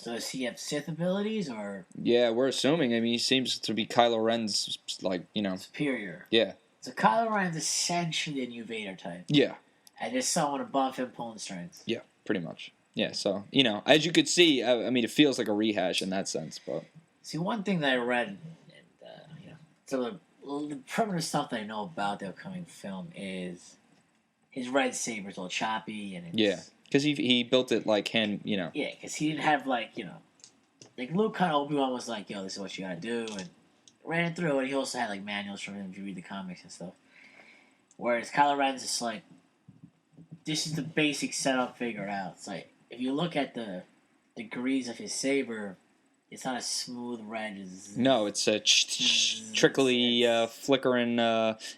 So does he have Sith abilities or Yeah, we're assuming. I mean, he seems to be Kylo Ren's, like, superior? Yeah. So Kylo Ren's essentially a new Vader type. Yeah. And there's someone above him pulling strings. Yeah, pretty much. Yeah, so, as you could see, I mean, it feels like a rehash in that sense, but... See, one thing that I read, and some of the primitive stuff that I know about the upcoming film is his red saber's all choppy and it's... Yeah, because he built it like hand, Yeah, because he didn't have like Luke kind of Obi-Wan was like, yo, this is what you gotta do, and ran it through, and he also had like manuals from him if you read the comics and stuff. Whereas Kylo Ren's just like, this is the basic setup figured out. It's like, if you look at the degrees of his saber, it's not a smooth red. No, it's a trickly, flickering.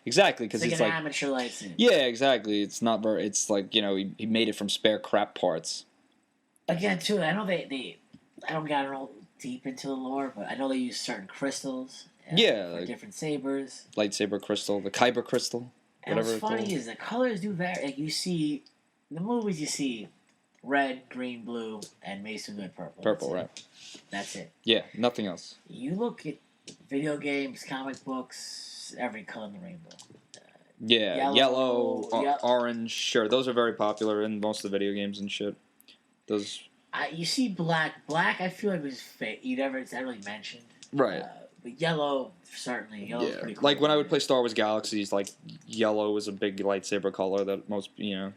Exactly, because it's it's like like an amateur lightsaber. Yeah, exactly. It's not very. It's like he made it from spare crap parts. Again, too, I know they I don't get real deep into the lore, but I know they use certain crystals. Yeah, for like different sabers. Lightsaber crystal, the kyber crystal. And what's funny is the colors do vary. Like you see, in the movies, you see red, green, blue, and Mace Windu purple. Purple, right? That's it. Yeah, nothing else. You look at video games, comic books, every color in the rainbow. Yellow, orange. Sure, those are very popular in most of the video games and shit. Those. You see black. Black, I feel like was fake. It's not really mentioned. Right. But yellow, certainly. Yellow's pretty cool. Like when I would play Star Wars Galaxies, like yellow was a big lightsaber color that most, it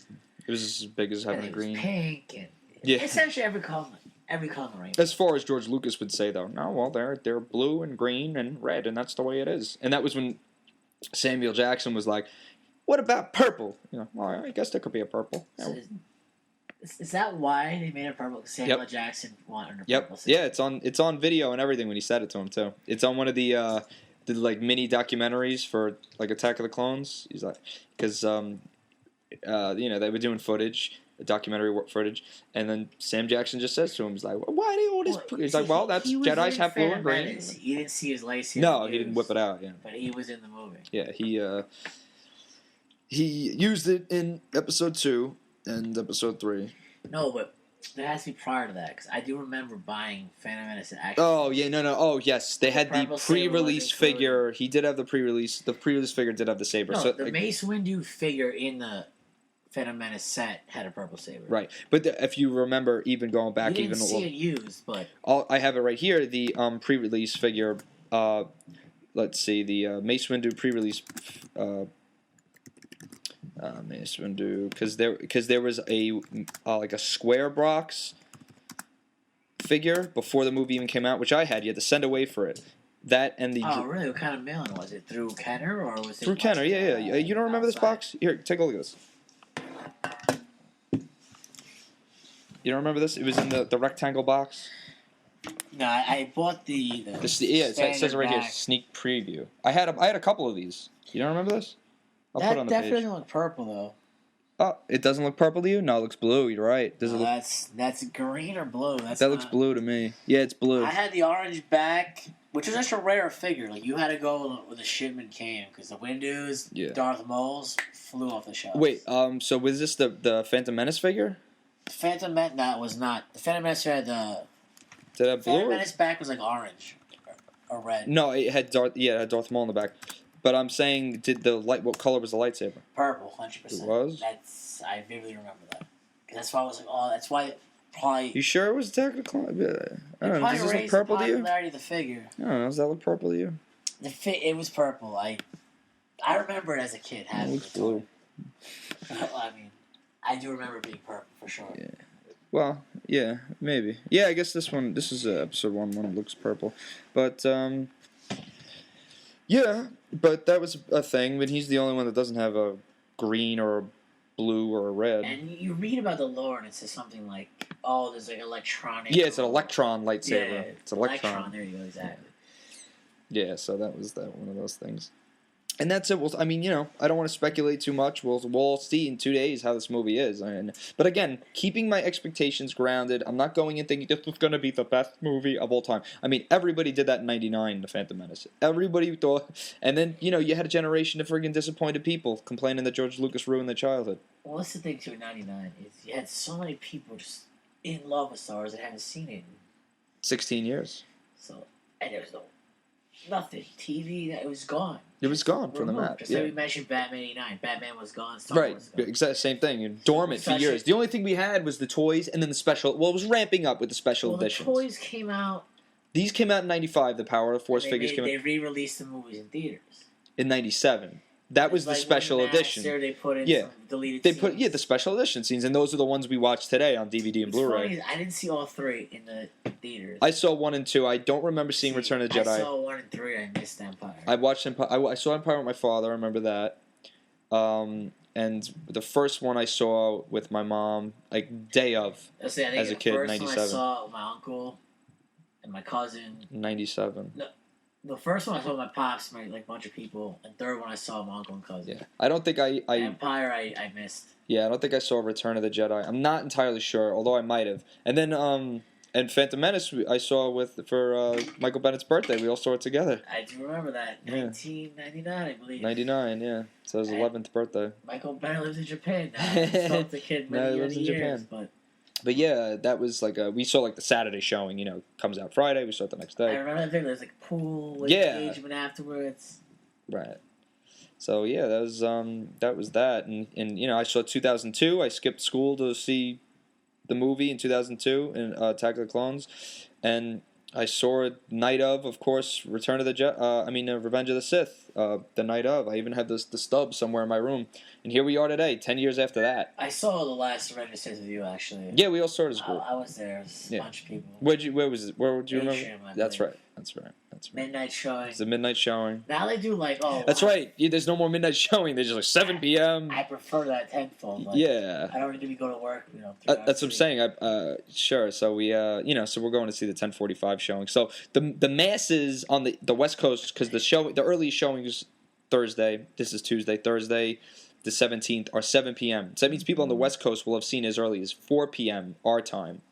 was as big as having a green. Pink and essentially every color in the rainbow. As far as George Lucas would say, though, no, well, they're blue and green and red, and that's the way it is. And that was when Samuel Jackson was like, "What about purple?" Well, I guess there could be a purple. So is that why they made it purple? Because Samuel Jackson wanted a purple. Yeah, it's on video and everything when he said it to him too. It's on one of the like mini documentaries for like Attack of the Clones. He's like, because they were doing footage, documentary footage, and then Sam Jackson just says to him, he's like, "Why do you all this?" He's like, "Well, that's Jedi's have blue and green." You didn't see his lightsaber. No, he didn't whip it out. Yeah, but he was in the movie. Yeah, he used it in episode 2 and episode 3. No, but there has to be prior to that, because I do remember buying Phantom Menace actually. Oh, yeah, no. Oh, yes. They had the pre-release figure. He did have the pre-release. The pre-release figure did have the saber. No, so, the Mace Windu figure in the Phantom Menace set had a purple saber. Right. But if you remember, even going back... You didn't see it used, but... I have it right here, the pre-release figure. Let's see, the Mace Windu pre-release... Mace Windu, because there was a like a square box figure before the movie even came out, which I had. You had to send away for it. That and the really? What kind of mailing was it? Through Kenner or was it through Kenner? Yeah. You don't remember this box? Here, take a look at this. You don't remember this? It was in the rectangle box. No, I bought the it says right here, sneak preview. I had a couple of these. You don't remember this? I'll put it on the definitely page. doesn't look purple though. Oh, it doesn't look purple to you? No, it looks blue. You're right. Does it look? That's green or blue. Looks blue to me. Yeah, it's blue. I had the orange back, which was just a rare figure. Like you had to go when the shipment came because the Windows, Darth Mauls flew off the shelves. Wait, so was this the Phantom Menace figure? The Phantom Menace, no, it was not. The Phantom Menace had the. Did it have blue? Phantom Menace back was like orange or red. No, it had Darth Maul in the back. But I'm saying, what color was the lightsaber? Purple, 100%. It was? I vividly remember that. That's why I was like, oh, that's why probably... You sure it was Attack of the Clones? I don't know, does this look purple to you? Popularity of the figure. I don't know, does that look purple to you? It was purple. I remember it as a kid having it. Looks blue. I mean, I do remember it being purple, for sure. Yeah. Well, yeah, maybe. Yeah, I guess this is episode 1. One looks purple. But, yeah, but that was a thing. But he's the only one that doesn't have a green or a blue or a red. And you read about the lore, and it says something like, "Oh, there's like electronic." Yeah, it's an electron lightsaber. Yeah, it's an electron. There you go, exactly. Yeah, so that was one of those things. And that's it. I mean, I don't want to speculate too much. We'll see in 2 days how this movie is. But again, keeping my expectations grounded. I'm not going in thinking this was going to be the best movie of all time. I mean, everybody did that in '99, The Phantom Menace. Everybody thought. And then, you had a generation of friggin' disappointed people complaining that George Lucas ruined their childhood. Well, that's the thing, too, in '99, is you had so many people just in love with Star Wars that haven't seen it 16 years. So, and there was nothing. TV, it was gone. It was gone from the map. Just like we mentioned Batman 89. Batman was gone. Star Right. Wars was gone. Exact same thing. You're dormant for years. The only thing we had was the toys and then the special. Well, it was ramping up with the special editions. The toys came out. These came out in 95. The Power of the Force figures came out. They re-released the movies in theaters. In 97. That was the special edition. They put in some deleted scenes. The special edition scenes, and those are the ones we watched today on DVD and Blu-ray. Funny, I didn't see all three in the theaters. I saw 1 and 2. I don't remember seeing Return of the Jedi. I saw 1 and 3. I missed Empire. I watched Empire. I saw Empire with my father. I remember that. And the first one I saw with my mom, like day of, as a kid, 97. The first one I saw with my uncle and my cousin. 97. No. The first one I saw with my pops, my bunch of people, and third one I saw with my uncle and cousin. Yeah, I don't think I Empire I missed. Yeah, I don't think I saw Return of the Jedi. I'm not entirely sure, although I might have. And then and Phantom Menace I saw for Michael Bennett's birthday. We all saw it together. I do remember that. 1999, I believe. 99, yeah. So his 11th birthday. Michael Bennett lives in Japan now. I saw the kid many years, Japan. But yeah, that was we saw the Saturday showing, comes out Friday, we saw it the next day. I remember that thing, there was pool engagement afterwards. Right. So yeah, that was that. And I saw 2002, I skipped school to see the movie in 2002 in Attack of the Clones. And I saw it night of course, Revenge of the Sith, the night of. I even had the stub somewhere in my room. And here we are today, 10 years after that. I saw the last Revenge of the Sith with you, actually. Yeah, we all saw it as a group. I was there. There was a bunch of people. Where was it? Where would you remember? That's right. Midnight showing. It's a midnight showing. Now they do That's right. Yeah, there's no more midnight showing. They're just 7 p.m. I prefer that tenfold. Yeah. I don't need to go to work. That's what I'm saying. Sure. So we, so we're going to see the 10:45 showing. So the masses on the West Coast, because the earliest showing is Thursday. This is Tuesday. Thursday, the 17th, are 7 p.m. So that means people on the West Coast will have seen as early as 4 p.m. our time.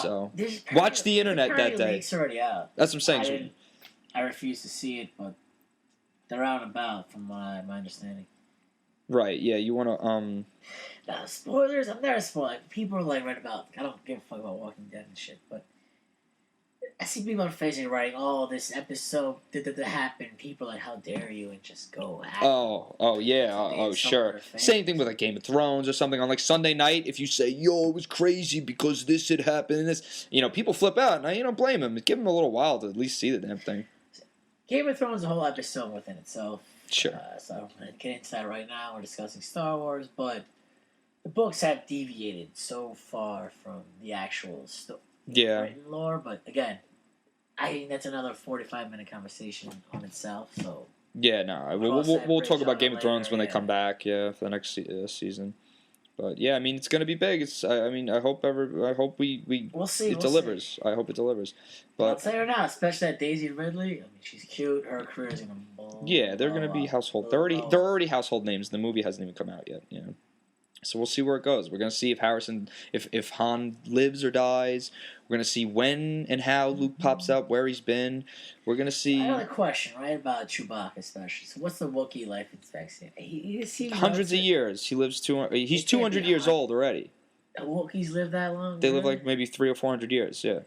So watch the internet that day. It's already out. That's what I'm saying. I refuse to see it, but they're out and about from my understanding. Right, yeah, you want to, Now, spoilers, I'm never spoiling. People are right about, I don't give a fuck about Walking Dead and shit, but I see people on Facebook writing, this episode did happen. People are like, how dare you, and just go at it. Sure. Same thing with Game of Thrones or something on Sunday night. If you say, it was crazy because this had happened and this, people flip out. Now, you don't blame them. Give them a little while to at least see the damn thing. Game of Thrones is a whole episode within itself. Sure. So I don't want to get into that right now. We're discussing Star Wars, but the books have deviated so far from the actual written lore. But again, I think that's another 45-minute conversation on itself. So yeah, no, we'll talk about Game of Thrones when they come back. Yeah, for the next season. But yeah, it's going to be big. I hope we'll see. It delivers. I hope it delivers. But I'll tell you now, especially that Daisy Ridley. she's cute. Her career is going to blow. Yeah, they're going to be household. They're already household names. The movie hasn't even come out yet. So we'll see where it goes. We're going to see if Han lives or dies. We're going to see when and how Luke pops up, where he's been. We're going to see. I have a question, about Chewbacca especially. So what's the Wookiee life expectancy? He hundreds of years. He lives 200. He's 200 years old already. Wookiees live that long? They live maybe 300 or 400 years. Yeah.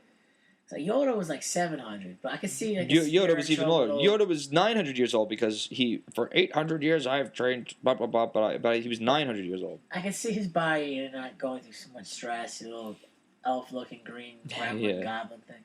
So Yoda was 700, but I could see Yoda was even older. Yoda was 900 years old because for 800 years I've trained blah blah blah, but he was 900 years old. I can see his body not going through so much stress. His little elf-looking green gremlin goblin thing.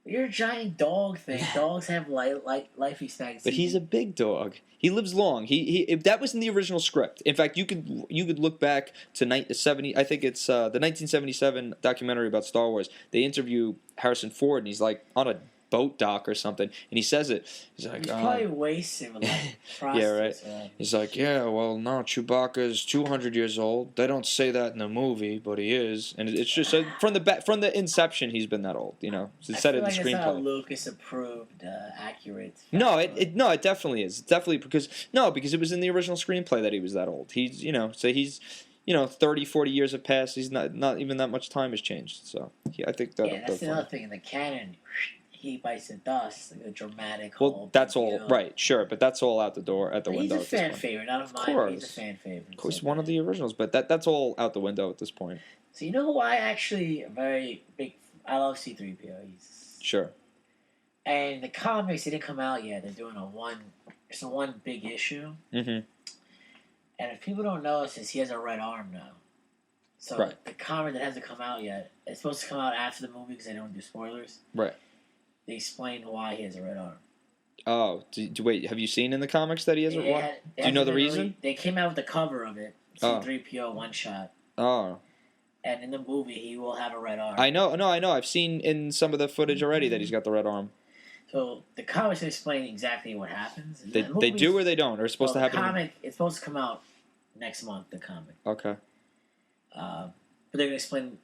You're a giant dog thing. Dogs have life expectancy. But he's a big dog. He lives long. If that was in the original script. In fact, you could look back to 70. I think it's the 1977 documentary about Star Wars. They interview Harrison Ford, and he's on a boat dock or something, and he says it. He's probably wasted with process. Yeah, right. He's no, Chewbacca's 200 years old. They don't say that in the movie, but he is, and it's just from the inception he's been that old. It's said in the screenplay. It's not Lucas approved, accurate. No, it definitely is. It's definitely because it was in the original screenplay that he was that old. He's so he's 30, 40 years have passed. He's not even that much time has changed. So I think that. Yeah, that's the other thing in the canon. He bites the dust, a dramatic. Well, that's all right, sure, but that's all out the door at the window. He's a fan favorite, not of mine. He's a fan favorite. Of course, one of the originals, but that's all out the window at this point. So who I actually am very big. I love C-3PO. He's Sure. and the comics they didn't come out yet. They're doing it's a one big issue. Mm-hmm. And if people don't know, since he has a red arm now, so Right. the comic that hasn't come out yet, it's supposed to come out after the movie because they don't do spoilers. Right. They explain why he has a red arm. Oh, wait. Have you seen in the comics that he has a what? Do you know the reason? They came out with the cover of it. Oh. C-3PO one shot. Oh. And in the movie, he will have a red arm. I know. No, I know. I've seen in some of the footage already that he's got the red arm. So the comics explain exactly what happens. And They do or they don't? Or it's supposed to happen? The comic, it's supposed to come out next month, the comic. Okay. But they're going to explain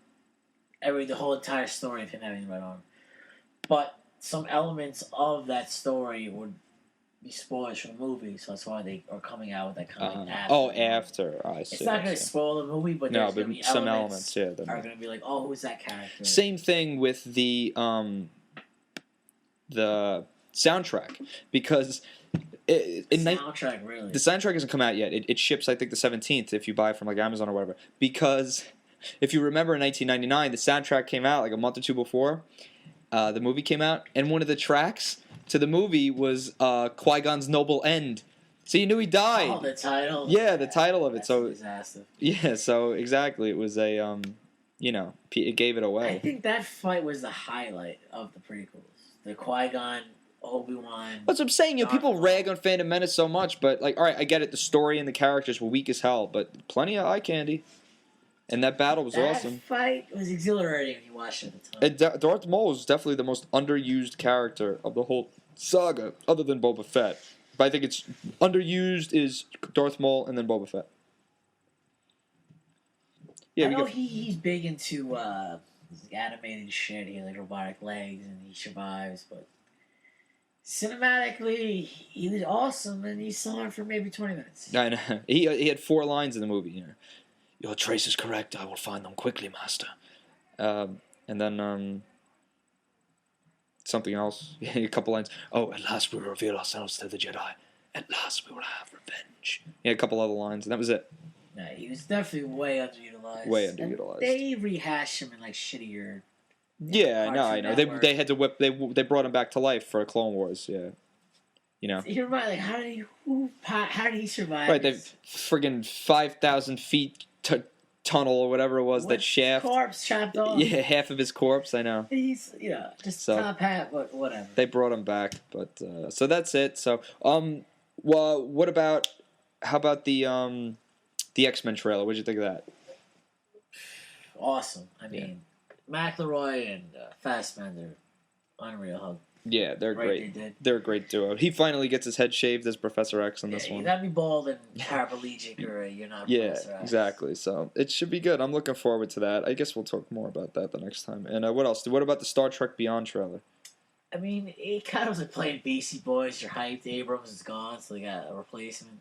the whole entire story of him having the red arm. But some elements of that story would be spoilers for the movie, so that's why they are coming out with that comic after. Oh, after. I see. It's not going to spoil the movie, but there's going to be some elements yeah, are going to be like, oh, who's that character? Same thing with the soundtrack, because soundtrack really. The soundtrack hasn't come out yet. It ships, I think, the 17th if you buy it from like Amazon or whatever. Because if you remember in 1999, the soundtrack came out like a month or two before the movie came out, and one of the tracks to the movie was Qui-Gon's Noble End. So you knew he died. Oh, the title. Yeah, the title of it. That's so a disaster. Yeah, so exactly, it was a it gave it away. I think that fight was the highlight of the prequels. The Qui-Gon, Obi-Wan. That's what I'm saying. People rag on Phantom Menace so much, but like, all right, I get it. The story and the characters were weak as hell, but plenty of eye candy. And that battle was awesome. That fight was exhilarating when you watched it at the time. Darth Maul is definitely the most underused character of the whole saga, other than Boba Fett. But I think it's underused is Darth Maul and then Boba Fett. Yeah, I know he's big into animated shit. He has like robotic legs and he survives, but cinematically he was awesome, and you saw him for maybe 20 minutes. I know. He had 4 lines in the movie. Your trace is correct. I will find them quickly, Master. And then something else. A couple lines. Oh, at last we will reveal ourselves to the Jedi. At last we will have revenge. A couple other lines, and that was it. No, he was definitely way underutilized. Way underutilized. And they rehashed him in like shittier. Yeah, I know. They had to whip. They brought him back to life for Clone Wars. Yeah. You're right. Like, how did he survive? Right, they friggin' 5,000 feet tunnel or whatever it was, with that shaft. Corpse chopped off. Yeah, half of his corpse. I know. He's just top hat, but whatever. They brought him back, but so that's it. So well, what about how about the X-Men trailer? What'd you think of that? Awesome. I mean, McElroy and Fassbender, unreal hug. Yeah, they're great. They did. They're a great duo. He finally gets his head shaved as Professor X in this one. You gotta be bald and paraplegic, or you're not Professor X. Exactly. So it should be good. I'm looking forward to that. I guess we'll talk more about that the next time. And what else? What about the Star Trek Beyond trailer? I mean, it kind of was like playing Beastie Boys. You're hyped. Abrams is gone, so they got a replacement.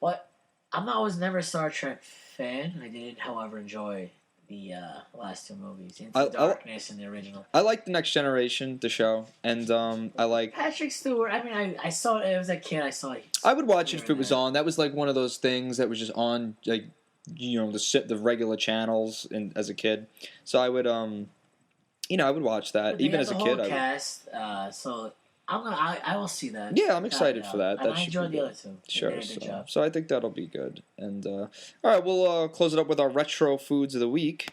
But I was never a Star Trek fan. I did, however, enjoy the last 2 movies, Into Darkness and the original. I like the Next Generation, the show, and I like Patrick Stewart. I mean, I saw it as a kid. I would watch it if it was on. That was like one of those things that was just on, like, the regular channels as a kid. So I would I would watch that even as a kid. Whole cast, so I will see that. Yeah, I'm excited for that. And I enjoyed the other 2. Sure. So I think that'll be good. And all right, we'll close it up with our retro foods of the week.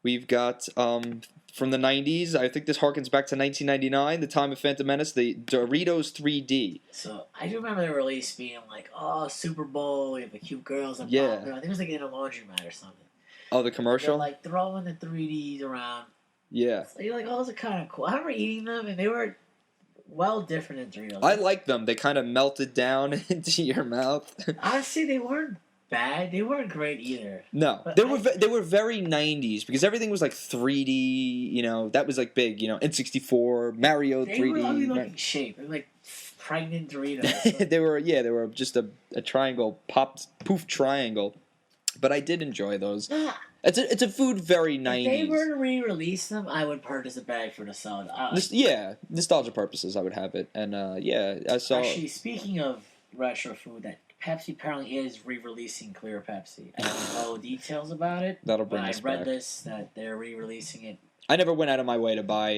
We've got from the 90s. I think this harkens back to 1999, the time of Phantom Menace, the Doritos 3D. So I do remember the release being like, oh, Super Bowl, we have the cute girls. I think it was like in a laundromat or something. Oh, the commercial? They're like throwing the 3Ds around. Yeah. So you're like, oh, those are kind of cool. I remember eating them, and they were different than Doritos. I like them. They kind of melted down into your mouth. Honestly, they weren't bad. They weren't great either. No, but they were very 90s because everything was like 3D. That was like big. N64, Mario 3D. They were ugly looking shape. They were like pregnant Doritos. they were just a triangle, poof triangle. But I did enjoy those. It's a food very 90s. If they were to re-release them, I would purchase a bag for the salad. Nostalgia purposes, I would have it. And I saw. Actually, speaking of retro food, that Pepsi apparently is re-releasing Clear Pepsi. I don't know details about it. That'll bring but us I read back. this that they're re-releasing it. I never went out of my way to buy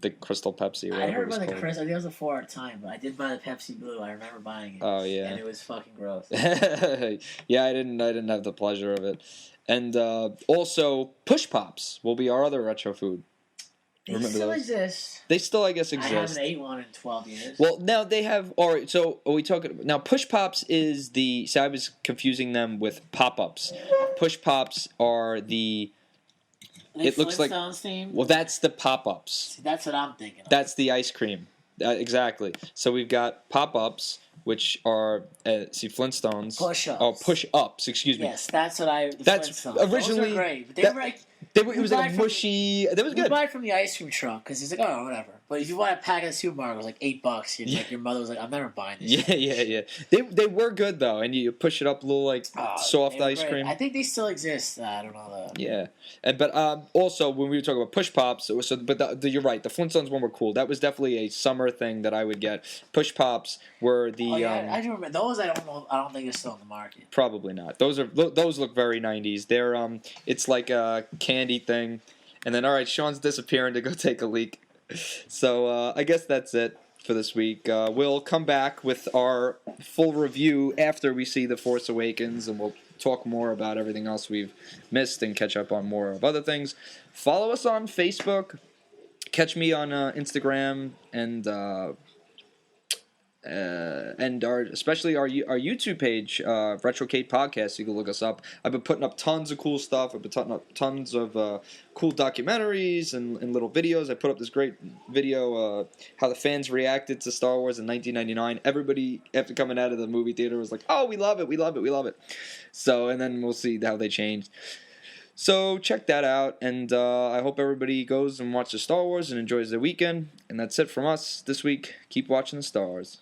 the Crystal Pepsi. Or I whatever heard it was about the called. Chris. I think it was a 4 at a time, but I did buy the Pepsi Blue. I remember buying it. Oh yeah. And it was fucking gross. Yeah, I didn't have the pleasure of it. And also, Push Pops will be our other retro food. They Remember still those? exist. They still, I guess, I exist. haven't ate one in 12 years. Well, now they have. All right, so are we talking now? Push Pops is the. So I was confusing them with Pop Ups. Push Pops are the. It looks like. Flintstones theme? Well, that's the Pop Ups. See, that's what I'm thinking of. That's the ice cream. Exactly. So we've got Pop Ups, which are Flintstones. Push-ups. Oh, Push Ups. Excuse me. Yes, that's what I. The That's Flintstones. originally- Those are great, but they that- were like. It You was like buy a from- mushy. That was You good. buy it from the ice cream truck because it's like, oh, whatever. But if you buy a pack at the supermarket, it was like $8. And like your mother was like, I'm never buying this. Yeah. They were good though, and you push it up a little like soft They were ice great. cream. I think they still exist. I don't know though. Yeah, but also when we were talking about Push Pops, it was you're right. The Flintstones one were cool. That was definitely a summer thing that I would get. Push Pops were the Oh, yeah, I do remember those. I don't know. I don't think they're still in the market. probably not. Those look very 90s. They're it's like a candy thing, and then all right, Sean's disappearing to go take a leak. So I guess that's it for this week. We'll come back with our full review after we see The Force Awakens, and we'll talk more about everything else we've missed and catch up on more of other things. Follow us on Facebook. Catch me on Instagram and especially our YouTube page, Retrocade Podcast. You can look us up. I've been putting up tons of cool stuff. I've been putting up tons of cool documentaries and little videos. I put up this great video, how the fans reacted to Star Wars in 1999. Everybody, after coming out of the movie theater, was like, "Oh, we love it, we love it, we love it." So, and then we'll see how they changed. So check that out, and I hope everybody goes and watches Star Wars and enjoys their weekend. And that's it from us this week. Keep watching the stars.